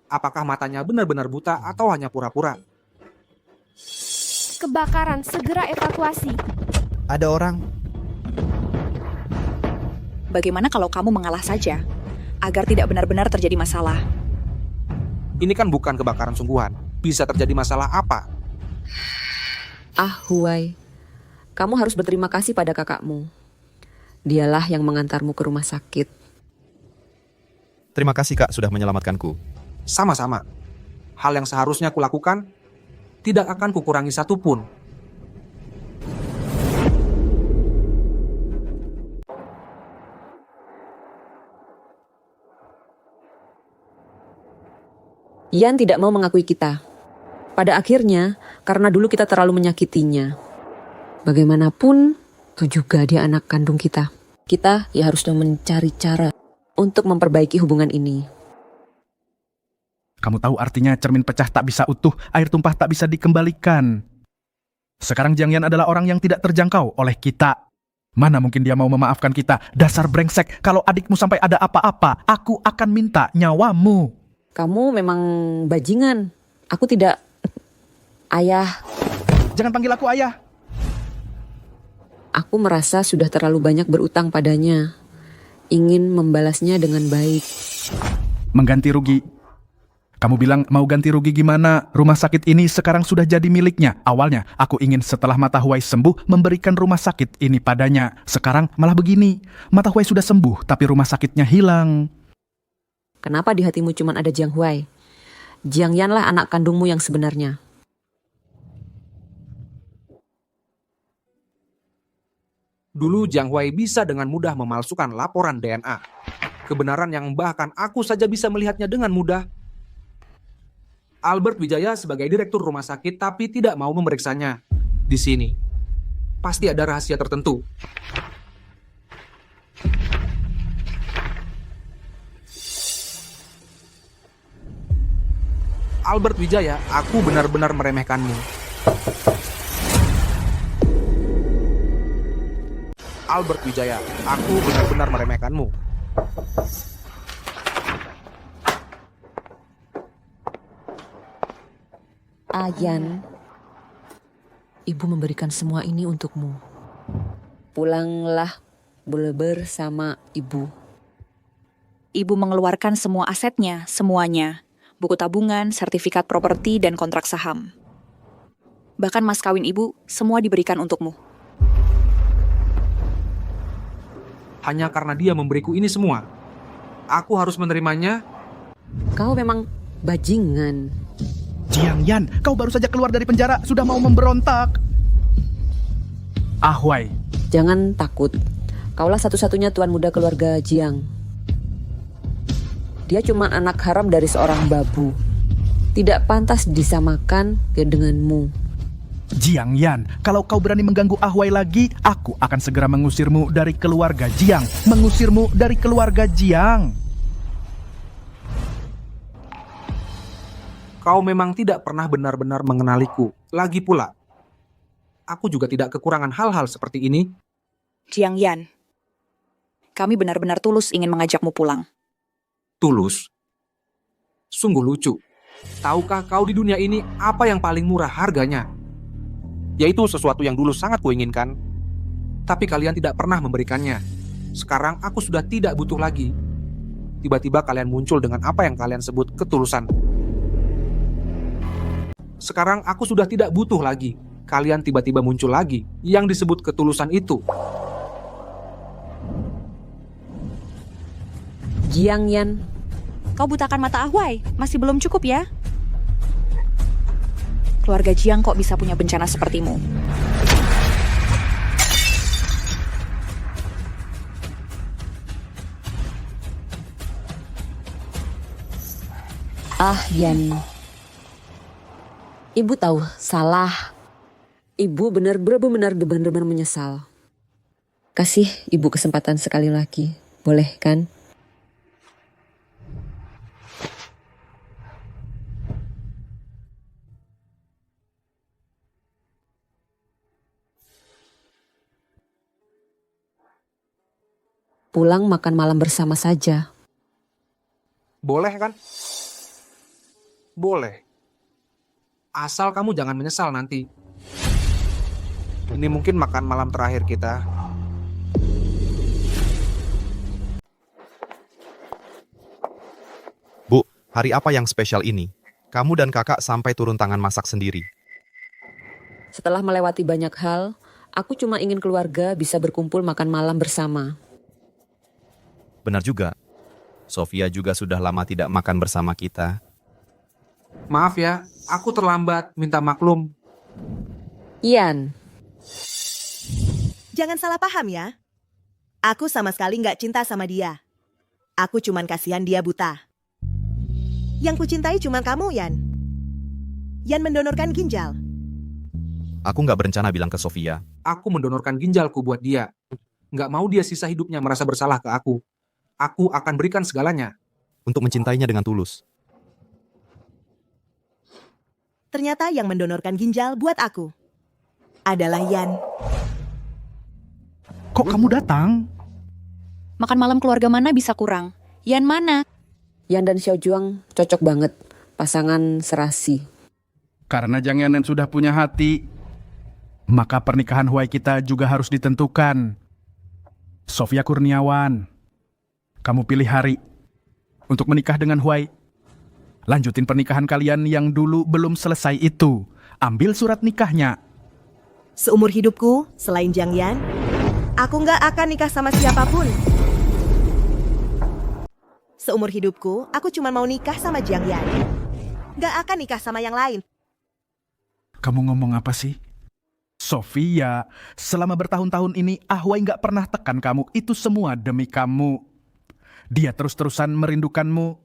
Apakah matanya benar-benar buta atau hanya pura-pura? Kebakaran, segera evakuasi. Ada orang. Bagaimana kalau kamu mengalah saja? Agar tidak benar-benar terjadi masalah. Ini kan bukan kebakaran sungguhan. Bisa terjadi masalah apa? Huai, kamu harus berterima kasih pada kakakmu. Dialah yang mengantarmu ke rumah sakit. Terima kasih Kak sudah menyelamatkanku. Sama-sama. Hal yang seharusnya kulakukan tidak akan kukurangi satupun. Yan tidak mau mengakui kita. Pada akhirnya, karena dulu kita terlalu menyakitinya. Bagaimanapun, itu juga dia anak kandung kita. Kita ya harus mencari cara untuk memperbaiki hubungan ini. Kamu tahu artinya cermin pecah tak bisa utuh, air tumpah tak bisa dikembalikan. Sekarang Jiang Yan adalah orang yang tidak terjangkau oleh kita. Mana mungkin dia mau memaafkan kita? Dasar brengsek, kalau adikmu sampai ada apa-apa, aku akan minta nyawamu. Kamu memang bajingan. Aku tidak... Ayah. Jangan panggil aku ayah. Aku merasa sudah terlalu banyak berutang padanya. Ingin membalasnya dengan baik. Mengganti rugi. Kamu bilang mau ganti rugi gimana? Rumah sakit ini sekarang sudah jadi miliknya. Awalnya aku ingin setelah Mata Huai sembuh memberikan rumah sakit ini padanya. Sekarang malah begini. Mata Huai sudah sembuh tapi rumah sakitnya hilang. Kenapa di hatimu cuma ada Jiang Huai? Jiang Yan lah anak kandungmu yang sebenarnya. Dulu Jiang Huai bisa dengan mudah memalsukan laporan DNA. Kebenaran yang bahkan aku saja bisa melihatnya dengan mudah. Albert Wijaya sebagai direktur rumah sakit tapi tidak mau memeriksanya. Di sini, pasti ada rahasia tertentu. Albert Wijaya, aku benar-benar meremehkanmu. Albert Wijaya, aku benar-benar meremehkanmu. Yan, ibu memberikan semua ini untukmu. Pulanglah bersama ibu. Ibu mengeluarkan semua asetnya, semuanya. Buku tabungan, sertifikat properti, dan kontrak saham. Bahkan mas kawin ibu, semua diberikan untukmu. Hanya karena dia memberiku ini semua, aku harus menerimanya. Kau memang bajingan. Jiang Yan, kau baru saja keluar dari penjara, sudah mau memberontak. Huai. Jangan takut. Kaulah satu-satunya tuan muda keluarga Jiang. Dia cuma anak haram dari seorang babu. Tidak pantas disamakan denganmu. Jiang Yan, kalau kau berani mengganggu Huai lagi, aku akan segera mengusirmu dari keluarga Jiang. Mengusirmu dari keluarga Jiang. Kau memang tidak pernah benar-benar mengenaliku. Lagi pula, aku juga tidak kekurangan hal-hal seperti ini. Jiang Yan, kami benar-benar tulus ingin mengajakmu pulang. Tulus? Sungguh lucu. Tahukah kau di dunia ini apa yang paling murah harganya? Yaitu sesuatu yang dulu sangat kuinginkan, tapi kalian tidak pernah memberikannya. Sekarang aku sudah tidak butuh lagi. Tiba-tiba kalian muncul dengan apa yang kalian sebut ketulusan. Sekarang aku sudah tidak butuh lagi. Kalian tiba-tiba muncul lagi yang disebut ketulusan itu. Jiang Yan, kau butakan mata Huai, masih belum cukup ya? Keluarga Jiang kok bisa punya bencana sepertimu? Yan. Ibu tahu salah. Ibu benar-benar menyesal. Kasih ibu kesempatan sekali lagi. Boleh kan? Pulang makan malam bersama saja. Boleh kan? Boleh. Asal kamu jangan menyesal nanti. Ini mungkin makan malam terakhir kita. Bu, hari apa yang spesial ini? Kamu dan kakak sampai turun tangan masak sendiri. Setelah melewati banyak hal, aku cuma ingin keluarga bisa berkumpul makan malam bersama. Benar juga. Sofia juga sudah lama tidak makan bersama kita. Maaf ya, aku terlambat, minta maklum. Yan. Jangan salah paham ya. Aku sama sekali nggak cinta sama dia. Aku cuman kasihan dia buta. Yang kucintai cuman kamu, Yan. Yan mendonorkan ginjal. Aku nggak berencana bilang ke Sofia. Aku mendonorkan ginjalku buat dia. Nggak mau dia sisa hidupnya merasa bersalah ke aku. Aku akan berikan segalanya. Untuk mencintainya dengan tulus. Ternyata yang mendonorkan ginjal buat aku. adalah Yan. Kok kamu datang? Makan malam keluarga mana bisa kurang? Yan mana? Yan dan Xiao Juang cocok banget, pasangan serasi. Karena Jiang Yan sudah punya hati, maka pernikahan Huai kita juga harus ditentukan. Sofia Kurniawan, kamu pilih hari untuk menikah dengan Huai. Lanjutin pernikahan kalian yang dulu belum selesai itu. Ambil surat nikahnya. Seumur hidupku, selain Jiang Yan, aku nggak akan nikah sama siapapun. Seumur hidupku, aku cuma mau nikah sama Jiang Yan. Nggak akan nikah sama yang lain. Kamu ngomong apa sih? Sofia, selama bertahun-tahun ini Ahuai nggak pernah tekan kamu. Itu semua demi kamu. Dia terus-terusan merindukanmu.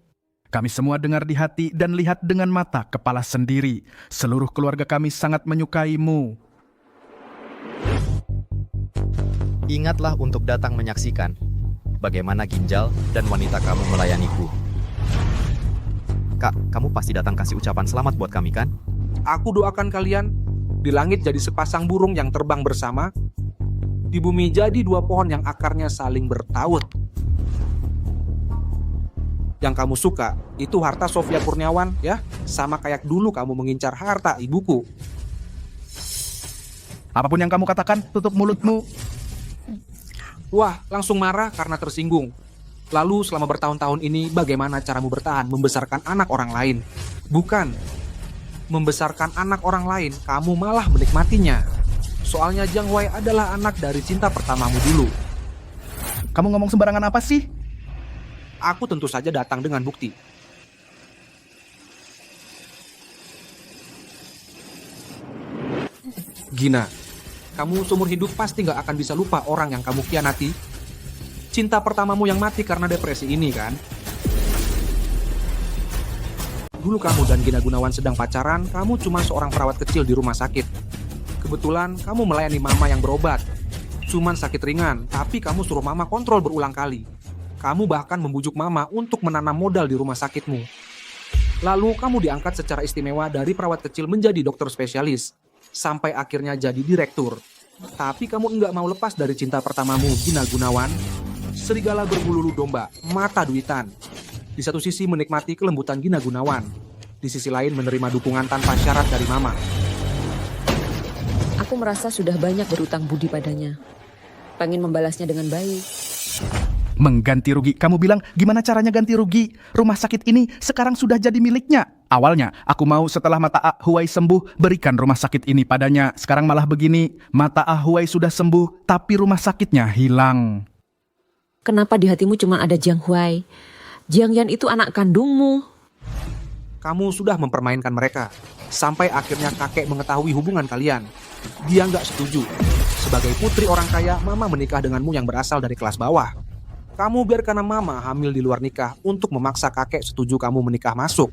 Kami semua dengar di hati dan lihat dengan mata kepala sendiri. Seluruh keluarga kami sangat menyukaimu. Ingatlah untuk datang menyaksikan bagaimana ginjal dan wanita kamu melayaniku. Kak, kamu pasti datang kasih ucapan selamat buat kami kan? Aku doakan kalian di langit jadi sepasang burung yang terbang bersama, di bumi jadi dua pohon yang akarnya saling bertaut. Yang kamu suka itu harta Sofia Kurniawan ya, sama kayak dulu kamu mengincar harta ibuku. Apapun yang kamu katakan, tutup mulutmu. Wah, langsung marah karena tersinggung. Lalu selama bertahun-tahun ini bagaimana caramu bertahan membesarkan anak orang lain? Bukan membesarkan anak orang lain, kamu malah menikmatinya. Soalnya Jiang Huai adalah anak dari cinta pertamamu dulu. Kamu ngomong sembarangan apa sih? Aku tentu saja datang dengan bukti. Gina, kamu seumur hidup pasti gak akan bisa lupa orang yang kamu khianati. Cinta pertamamu yang mati karena depresi ini kan? Dulu kamu dan Gina Gunawan sedang pacaran, kamu cuma seorang perawat kecil di rumah sakit. Kebetulan kamu melayani mama yang berobat. Cuman sakit ringan, tapi kamu suruh mama kontrol berulang kali. Kamu bahkan membujuk mama untuk menanam modal di rumah sakitmu. Lalu kamu diangkat secara istimewa dari perawat kecil menjadi dokter spesialis. Sampai akhirnya jadi direktur. Tapi kamu enggak mau lepas dari cinta pertamamu, Gina Gunawan. Serigala berbulu domba, mata duitan. Di satu sisi menikmati kelembutan Gina Gunawan, di sisi lain menerima dukungan tanpa syarat dari mama. Aku merasa sudah banyak berutang budi padanya. Pengen membalasnya dengan baik. Mengganti rugi? Kamu bilang gimana caranya ganti rugi? Rumah sakit ini sekarang sudah jadi miliknya. Awalnya aku mau setelah mata Ahuai sembuh berikan rumah sakit ini padanya. Sekarang malah begini, mata Ahuai sudah sembuh tapi rumah sakitnya hilang. Kenapa di hatimu cuma ada Jiang Huai? Jiang Yan itu anak kandungmu. Kamu sudah mempermainkan mereka. Sampai akhirnya kakek mengetahui hubungan kalian. Dia nggak setuju. Sebagai putri orang kaya, mama menikah denganmu yang berasal dari kelas bawah. Kamu biarkan mama hamil di luar nikah untuk memaksa kakek setuju kamu menikah masuk.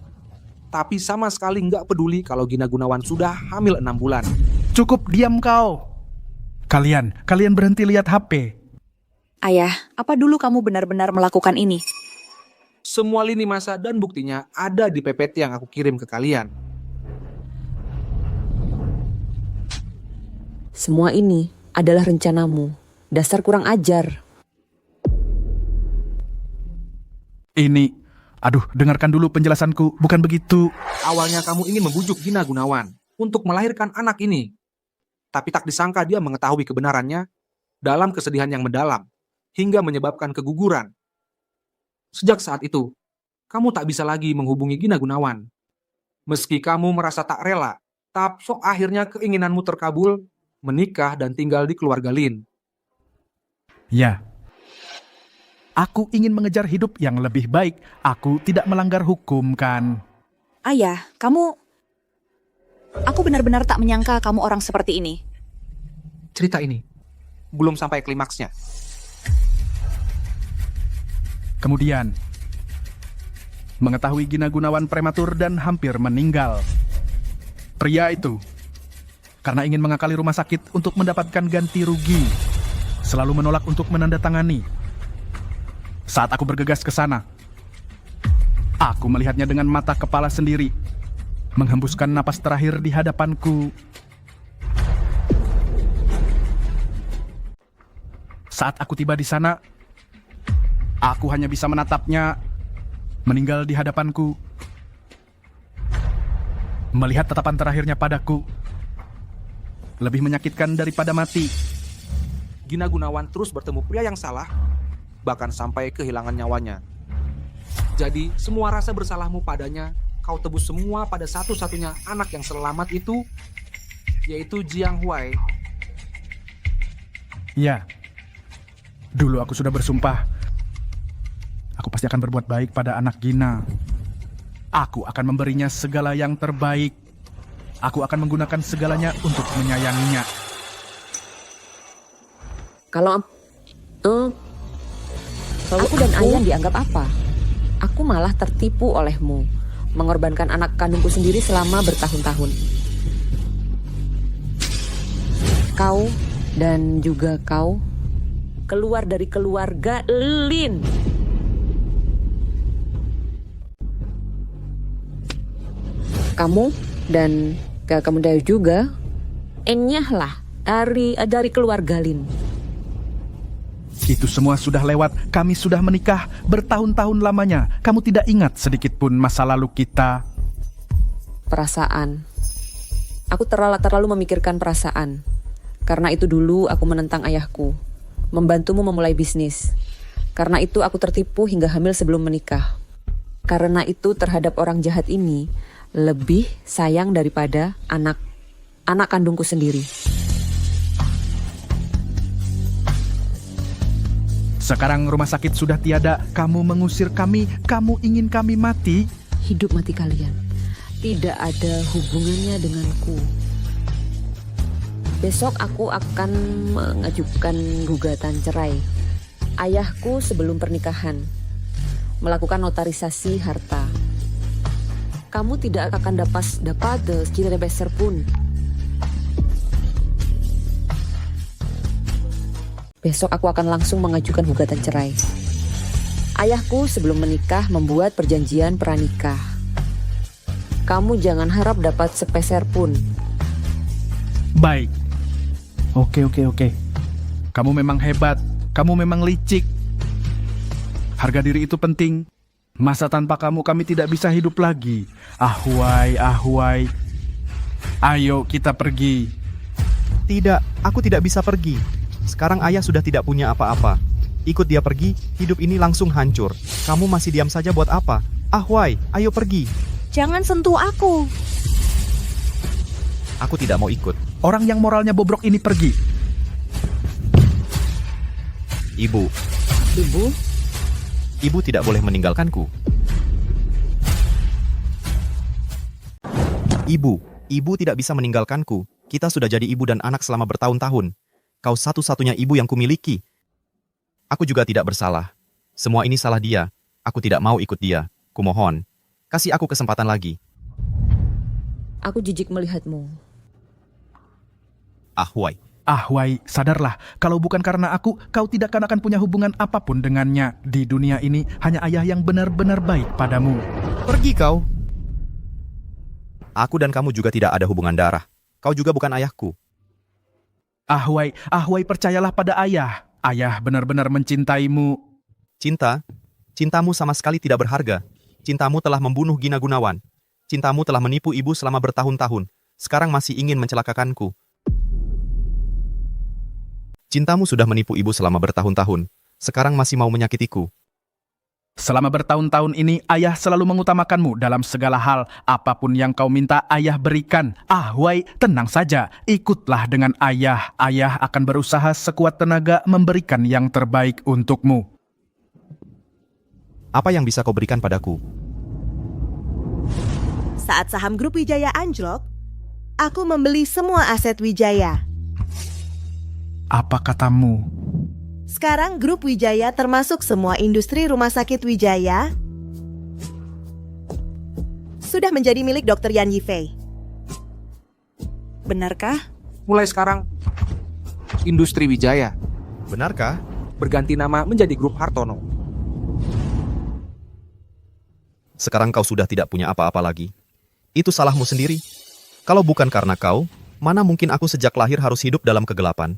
Tapi sama sekali nggak peduli kalau Gina Gunawan sudah hamil 6 bulan. Cukup diam kau. Kalian berhenti lihat HP. Ayah, apa dulu kamu benar-benar melakukan ini? Semua lini masa dan buktinya ada di PPT yang aku kirim ke kalian. Semua ini adalah rencanamu. Dasar kurang ajar. Dengarkan dulu penjelasanku, bukan begitu. Awalnya kamu ingin membujuk Gina Gunawan untuk melahirkan anak ini. Tapi tak disangka dia mengetahui kebenarannya dalam kesedihan yang mendalam, hingga menyebabkan keguguran. Sejak saat itu, kamu tak bisa lagi menghubungi Gina Gunawan. Meski kamu merasa tak rela, tapi akhirnya keinginanmu terkabul, menikah dan tinggal di keluarga Lin. Ya. Aku ingin mengejar hidup yang lebih baik. Aku tidak melanggar hukum, kan? Ayah, Aku benar-benar tak menyangka kamu orang seperti ini. Cerita ini belum sampai klimaksnya. Kemudian, mengetahui Gina Gunawan prematur dan hampir meninggal. Pria itu, karena ingin mengakali rumah sakit untuk mendapatkan ganti rugi, selalu menolak untuk menandatangani. Saat aku bergegas ke sana, aku melihatnya dengan mata kepala sendiri, menghembuskan napas terakhir di hadapanku. Saat aku tiba di sana, aku hanya bisa menatapnya meninggal di hadapanku. Melihat tatapan terakhirnya padaku lebih menyakitkan daripada mati. Gina Gunawan terus bertemu pria yang salah, bahkan sampai kehilangan nyawanya. Jadi, semua rasa bersalahmu padanya, kau tebus semua pada satu-satunya anak yang selamat itu, yaitu Jiang Huai. Ya, dulu aku sudah bersumpah. Aku pasti akan berbuat baik pada anak Gina. Aku akan memberinya segala yang terbaik. Aku akan menggunakan segalanya untuk menyayanginya. Kalau aku dan Ayan dianggap apa? Aku malah tertipu olehmu, mengorbankan anak kandungku sendiri selama bertahun-tahun. Kau dan juga kau keluar dari keluarga Lin. Kamu dan kamu juga enyahlah dari keluarga Lin. Itu semua sudah lewat, kami sudah menikah bertahun-tahun lamanya. Kamu tidak ingat sedikit pun masa lalu kita. Perasaan. Aku terlalu memikirkan perasaan. Karena itu dulu aku menentang ayahku, membantumu memulai bisnis. Karena itu aku tertipu hingga hamil sebelum menikah. Karena itu terhadap orang jahat ini lebih sayang daripada anak kandungku sendiri. Sekarang rumah sakit sudah tiada, kamu mengusir kami, kamu ingin kami mati? Hidup mati kalian tidak ada hubungannya denganku. Besok aku akan mengajukan gugatan cerai. Ayahku sebelum pernikahan melakukan notarisasi harta. Kamu tidak akan dapat sekitar besar pun. Besok aku akan langsung mengajukan gugatan cerai. Ayahku sebelum menikah membuat perjanjian pranikah. Kamu jangan harap dapat sepeser pun. Baik. Oke. Kamu memang hebat. Kamu memang licik. Harga diri itu penting. Masa tanpa kamu kami tidak bisa hidup lagi. Ahwai. Ayo kita pergi. Tidak, aku tidak bisa pergi. Sekarang ayah sudah tidak punya apa-apa. Ikut dia pergi, hidup ini langsung hancur. Kamu masih diam saja buat apa? Ahwai, ayo pergi. Jangan sentuh aku. Aku tidak mau ikut. Orang yang moralnya bobrok ini pergi. Ibu. Ibu tidak boleh meninggalkanku. Ibu tidak bisa meninggalkanku. Kita sudah jadi ibu dan anak selama bertahun-tahun. Kau satu-satunya ibu yang kumiliki. Aku juga tidak bersalah. Semua ini salah dia. Aku tidak mau ikut dia. Kumohon, kasih aku kesempatan lagi. Aku jijik melihatmu. Ahwai, sadarlah. Kalau bukan karena aku, kau tidak akan punya hubungan apapun dengannya. Di dunia ini, hanya ayah yang benar-benar baik padamu. Pergi kau. Aku dan kamu juga tidak ada hubungan darah. Kau juga bukan ayahku. Ahwai, percayalah pada ayah. Ayah benar-benar mencintaimu. Cintamu sama sekali tidak berharga. Cintamu telah membunuh Gina Gunawan. Cintamu telah menipu ibu selama bertahun-tahun. Sekarang masih ingin mencelakakanku. Cintamu sudah menipu ibu selama bertahun-tahun. Sekarang masih mau menyakitiku. Selama bertahun-tahun ini, ayah selalu mengutamakanmu dalam segala hal. Apapun yang kau minta, ayah berikan. Ahwai, tenang saja. Ikutlah dengan ayah. Ayah akan berusaha sekuat tenaga memberikan yang terbaik untukmu. Apa yang bisa kau berikan padaku? Saat saham grup Wijaya anjlok, aku membeli semua aset Wijaya. Apa katamu? Sekarang grup Wijaya termasuk semua industri rumah sakit Wijaya sudah menjadi milik Dr. Yan Yifei. Benarkah? Mulai sekarang, industri Wijaya. Benarkah? Berganti nama menjadi grup Hartono. Sekarang kau sudah tidak punya apa-apa lagi. Itu salahmu sendiri. Kalau bukan karena kau, mana mungkin aku sejak lahir harus hidup dalam kegelapan.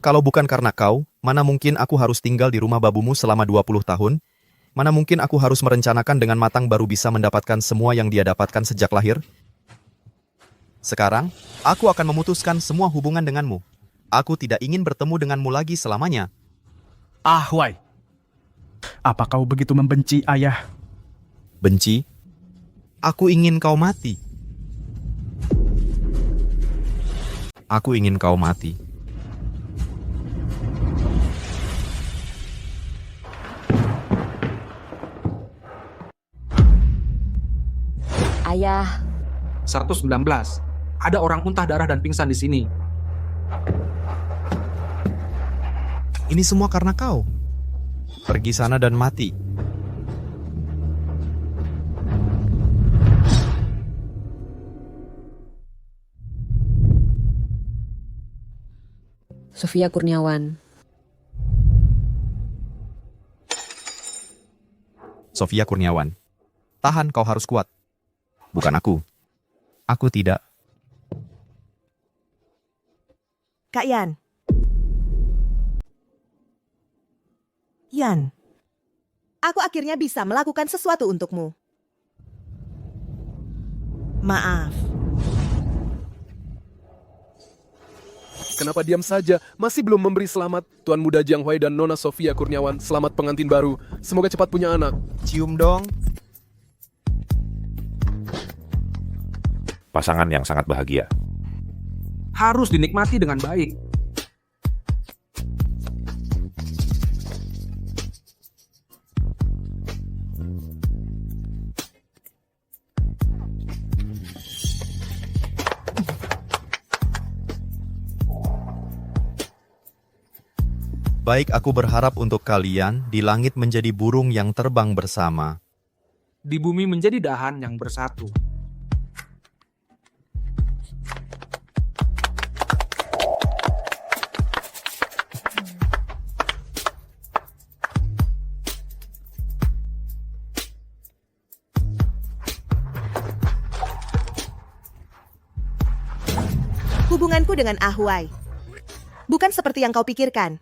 Kalau bukan karena kau, mana mungkin aku harus tinggal di rumah babumu selama 20 tahun? Mana mungkin aku harus merencanakan dengan matang baru bisa mendapatkan semua yang dia dapatkan sejak lahir? Sekarang, aku akan memutuskan semua hubungan denganmu. Aku tidak ingin bertemu denganmu lagi selamanya. Huai, apa kau begitu membenci ayah? Benci? Aku ingin kau mati. Aku ingin kau mati. Ayah. 119. Ada orang muntah darah dan pingsan di sini. Ini semua karena kau. Pergi sana dan mati. Sofia Kurniawan. Sofia Kurniawan. Tahan, kau harus kuat. Bukan aku. Aku tidak. Kak Yan. Yan. Aku akhirnya bisa melakukan sesuatu untukmu. Maaf. Kenapa diam saja? Masih belum memberi selamat. Tuan Muda Jiang Huai dan Nona Sofia Kurniawan, selamat pengantin baru. Semoga cepat punya anak. Cium dong. Pasangan yang sangat bahagia. Harus dinikmati dengan baik. Baik, aku berharap untuk kalian di langit menjadi burung yang terbang bersama. Di bumi menjadi dahan yang bersatu. Hubunganku dengan Ahuai bukan seperti yang kau pikirkan.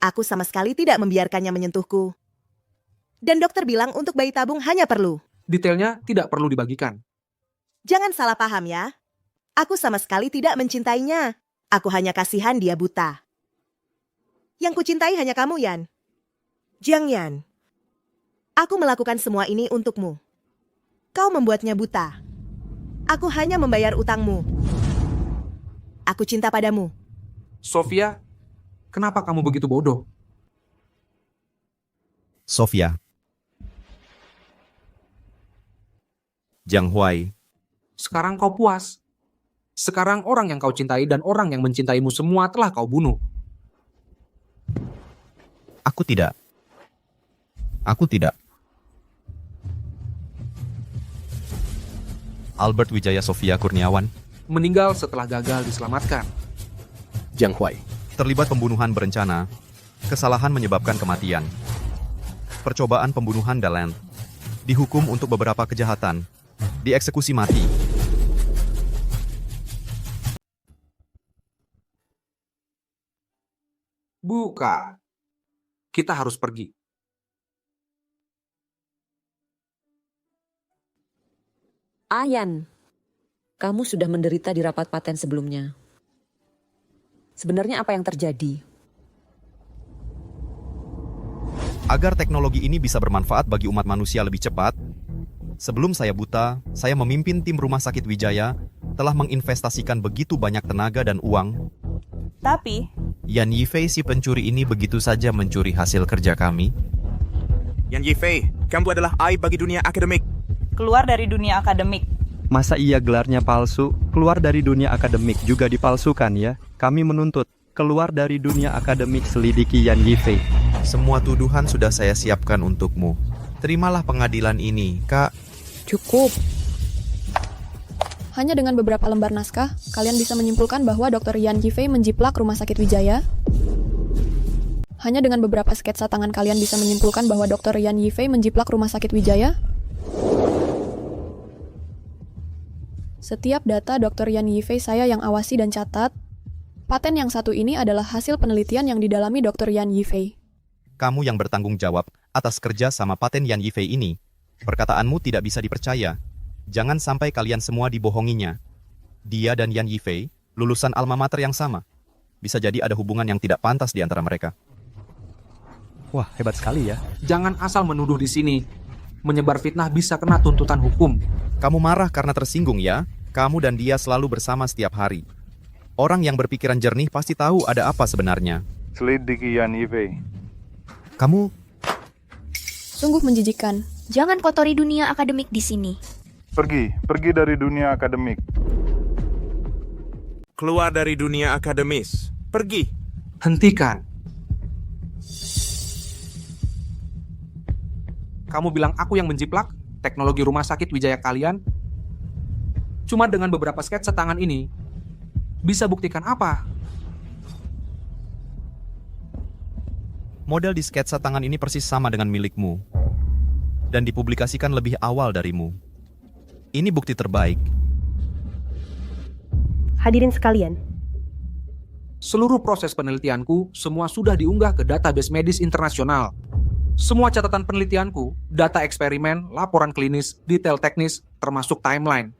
Aku sama sekali tidak membiarkannya menyentuhku. Dan dokter bilang untuk bayi tabung hanya perlu. Detailnya tidak perlu dibagikan. Jangan salah paham ya. Aku sama sekali tidak mencintainya. Aku hanya kasihan dia buta. Yang kucintai hanya kamu, Yan. Jiang Yan. Aku melakukan semua ini untukmu. Kau membuatnya buta. Aku hanya membayar utangmu. Aku cinta padamu. Sofia, kenapa kamu begitu bodoh? Sofia. Jiang Huai. Sekarang kau puas. Sekarang orang yang kau cintai dan orang yang mencintaimu semua telah kau bunuh. Aku tidak. Aku tidak. Albert Wijaya Sofia Kurniawan meninggal setelah gagal diselamatkan. Jiang Huai. Terlibat pembunuhan berencana, kesalahan menyebabkan kematian. Percobaan pembunuhan Daland. Dihukum untuk beberapa kejahatan. Dieksekusi mati. Buka. Kita harus pergi. Ayan, kamu sudah menderita di rapat paten sebelumnya. Sebenarnya apa yang terjadi? Agar teknologi ini bisa bermanfaat bagi umat manusia lebih cepat, sebelum saya buta, saya memimpin tim Rumah Sakit Wijaya, telah menginvestasikan begitu banyak tenaga dan uang. Tapi, Yan Yifei si pencuri ini begitu saja mencuri hasil kerja kami. Yan Yifei, kamu adalah aib bagi dunia akademik. keluar dari dunia akademik. Masa iya gelarnya palsu? Keluar dari dunia akademik juga dipalsukan ya? Kami menuntut keluar dari dunia akademik, selidiki Yan Yifei. Semua tuduhan sudah saya siapkan untukmu. Terimalah pengadilan ini, Kak. Cukup. Hanya dengan beberapa lembar naskah, kalian bisa menyimpulkan bahwa Dr. Yan Yifei menjiplak Rumah Sakit Wijaya. Hanya dengan beberapa sketsa tangan kalian bisa menyimpulkan bahwa Dr. Yan Yifei menjiplak Rumah Sakit Wijaya. Setiap data Dr. Yan Yifei saya yang awasi dan catat. Paten yang satu ini adalah hasil penelitian yang didalami Dr. Yan Yifei. Kamu yang bertanggung jawab atas kerja sama paten Yan Yifei ini. Perkataanmu tidak bisa dipercaya. Jangan sampai kalian semua dibohonginya. Dia dan Yan Yifei lulusan alma mater yang sama. Bisa jadi ada hubungan yang tidak pantas di antara mereka. Wah, hebat sekali ya. Jangan asal menuduh di sini. Menyebar fitnah bisa kena tuntutan hukum. Kamu marah karena tersinggung ya? Kamu dan dia selalu bersama setiap hari. Orang yang berpikiran jernih pasti tahu ada apa sebenarnya. Selidiki Yan Yifei. Kamu... Sungguh menjijikan. Jangan kotori dunia akademik di sini. Pergi dari dunia akademik. Keluar dari dunia akademis. Pergi. Hentikan. Kamu bilang aku yang menjiplak teknologi rumah sakit Wijaya kalian? Cuma dengan beberapa sketsa tangan ini, bisa buktikan apa? Model di sketsa tangan ini persis sama dengan milikmu. Dan dipublikasikan lebih awal darimu. Ini bukti terbaik. Hadirin sekalian, Seluruh proses penelitianku semua sudah diunggah ke database medis internasional. Semua catatan penelitianku, data eksperimen, laporan klinis, detail teknis, termasuk timeline.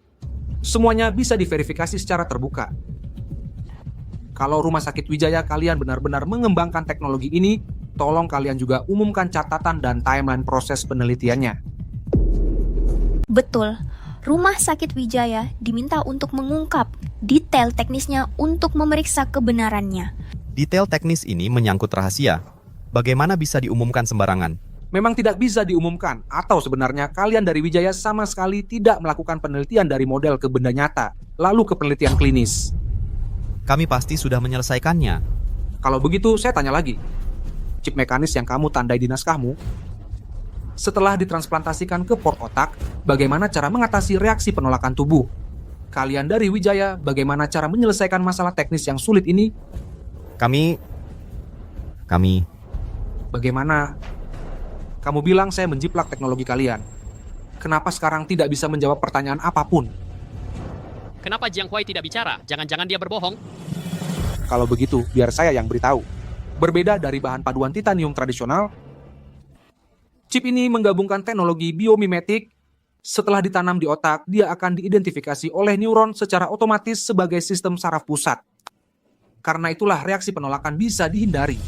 Semuanya bisa diverifikasi secara terbuka. Kalau Rumah Sakit Wijaya kalian benar-benar mengembangkan teknologi ini, tolong kalian juga umumkan catatan dan timeline proses penelitiannya. Betul, Rumah Sakit Wijaya diminta untuk mengungkap detail teknisnya untuk memeriksa kebenarannya. Detail teknis ini menyangkut rahasia. Bagaimana bisa diumumkan sembarangan? Memang tidak bisa diumumkan, atau sebenarnya kalian dari Wijaya sama sekali tidak melakukan penelitian dari model ke benda nyata, lalu ke penelitian klinis. Kami pasti sudah menyelesaikannya. Kalau begitu, saya tanya lagi. Chip mekanis yang kamu tandai di naskahmu, setelah ditransplantasikan ke port otak, bagaimana cara mengatasi reaksi penolakan tubuh? Kalian dari Wijaya, bagaimana cara menyelesaikan masalah teknis yang sulit ini? Kami... Bagaimana? Kamu bilang saya menjiplak teknologi kalian. Kenapa sekarang tidak bisa menjawab pertanyaan apapun? Kenapa Jiang Huai tidak bicara? Jangan-jangan dia berbohong? Kalau begitu, biar saya yang beritahu. Berbeda dari bahan paduan titanium tradisional, chip ini menggabungkan teknologi biomimetik. Setelah ditanam di otak, dia akan diidentifikasi oleh neuron secara otomatis sebagai sistem saraf pusat. Karena itulah reaksi penolakan bisa dihindari.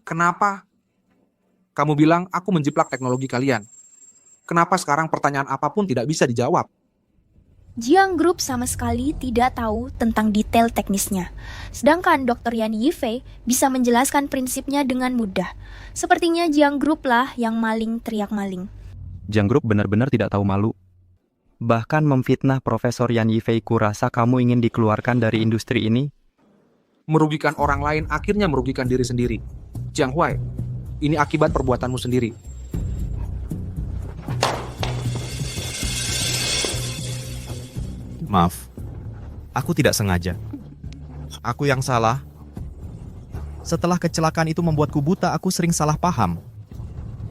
Kenapa? Kamu bilang aku menjiplak teknologi kalian. Kenapa sekarang pertanyaan apapun tidak bisa dijawab? Jiang Group sama sekali tidak tahu tentang detail teknisnya. Sedangkan Dr. Yan Yifei bisa menjelaskan prinsipnya dengan mudah. Sepertinya Jiang Group lah yang maling teriak maling. Jiang Group benar-benar tidak tahu malu. Bahkan memfitnah Profesor Yan Yifei. Kurasa kamu ingin dikeluarkan dari industri ini? Merugikan orang lain akhirnya merugikan diri sendiri. Jiang Huai, ini akibat perbuatanmu sendiri. Maaf, aku tidak sengaja. Aku yang salah. Setelah kecelakaan itu membuatku buta, aku sering salah paham.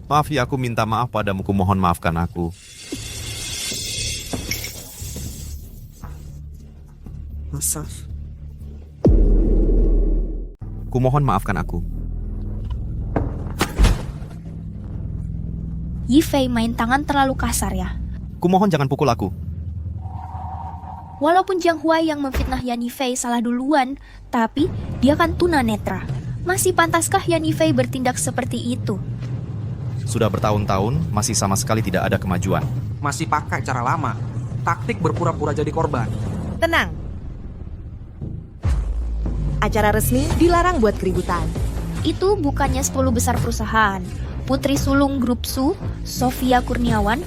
Maaf ya, aku minta maaf padamu, kumohon maafkan aku. Maaf. Kumohon maafkan aku. Yifei main tangan terlalu kasar ya. Kumohon jangan pukul aku. Walaupun Jiang Huai yang memfitnah Yan Yifei salah duluan, tapi dia kan tunanetra. Masih pantaskah Yan Yifei bertindak seperti itu? Sudah bertahun-tahun, masih sama sekali tidak ada kemajuan. Masih pakai cara lama. Taktik berpura-pura jadi korban. Tenang. Acara resmi dilarang buat keributan. Itu bukannya 10 besar perusahaan. Putri sulung Grup Su, Sofia Kurniawan.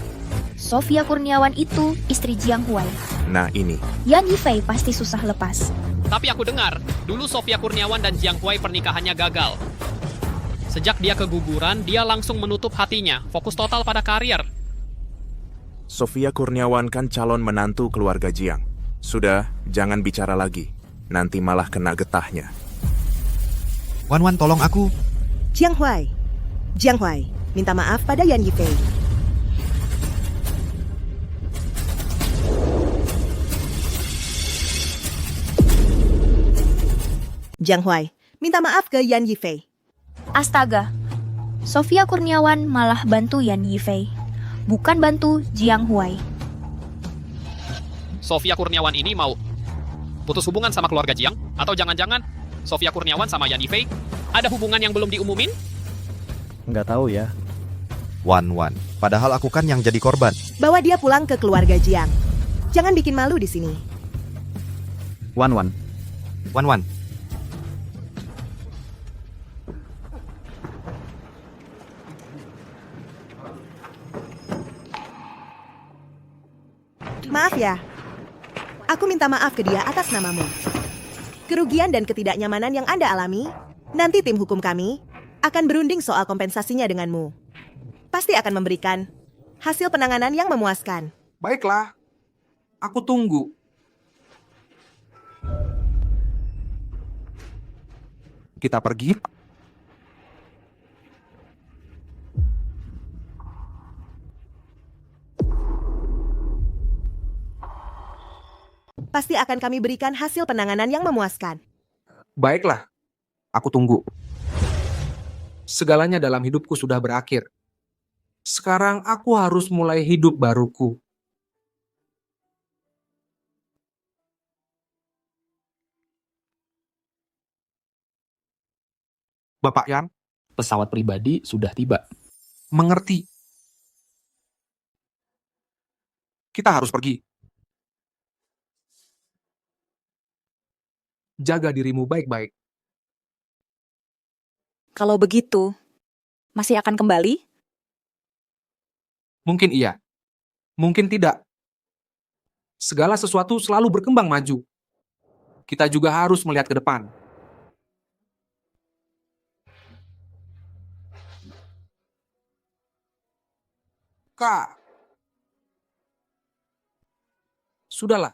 Sofia Kurniawan itu istri Jiang Huai. Nah ini. Yan Yifei pasti susah lepas. Tapi aku dengar, dulu Sofia Kurniawan dan Jiang Huai pernikahannya gagal. Sejak dia keguguran, dia langsung menutup hatinya, fokus total pada karier. Sofia Kurniawan kan calon menantu keluarga Jiang. Sudah, jangan bicara lagi. Nanti malah kena getahnya. Wan, tolong aku. Jiang Huai, minta maaf pada Yan Yifei. Jiang Huai, minta maaf ke Yan Yifei. Astaga, Sofia Kurniawan malah bantu Yan Yifei, bukan bantu Jiang Huai. Sofia Kurniawan ini mau putus hubungan sama keluarga Jiang? Atau jangan-jangan Sofia Kurniawan sama Yan Yifei ada hubungan yang belum diumumin? Nggak tahu ya. Wan, padahal aku kan yang jadi korban. Bawa dia pulang ke keluarga Jiang. Jangan bikin malu di sini. Wan. Maaf ya. Aku minta maaf ke dia atas namamu. Kerugian dan ketidaknyamanan yang Anda alami, nanti tim hukum kami akan berunding soal kompensasinya denganmu. Pasti akan memberikan hasil penanganan yang memuaskan. Baiklah, aku tunggu. Kita pergi. Pasti akan kami berikan hasil penanganan yang memuaskan. Baiklah, aku tunggu. Segalanya dalam hidupku sudah berakhir. Sekarang aku harus mulai hidup baruku. Bapak Yan, Pesawat pribadi sudah tiba. mengerti. Kita harus pergi. Jaga dirimu baik-baik. Kalau begitu, masih akan kembali? Mungkin iya, mungkin tidak. Segala sesuatu selalu berkembang maju. Kita juga harus melihat ke depan. Kak, sudahlah.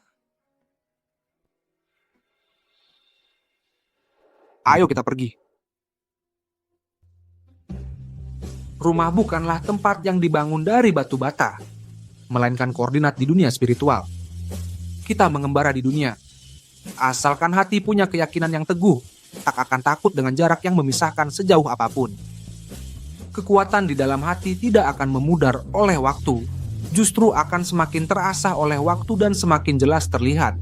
Ayo kita pergi. Rumah bukanlah tempat yang dibangun dari batu bata, melainkan koordinat di dunia spiritual. Kita mengembara di dunia. Asalkan hati punya keyakinan yang teguh, tak akan takut dengan jarak yang memisahkan sejauh apapun. Kekuatan di dalam hati tidak akan memudar oleh waktu, justru akan semakin terasah oleh waktu dan semakin jelas terlihat.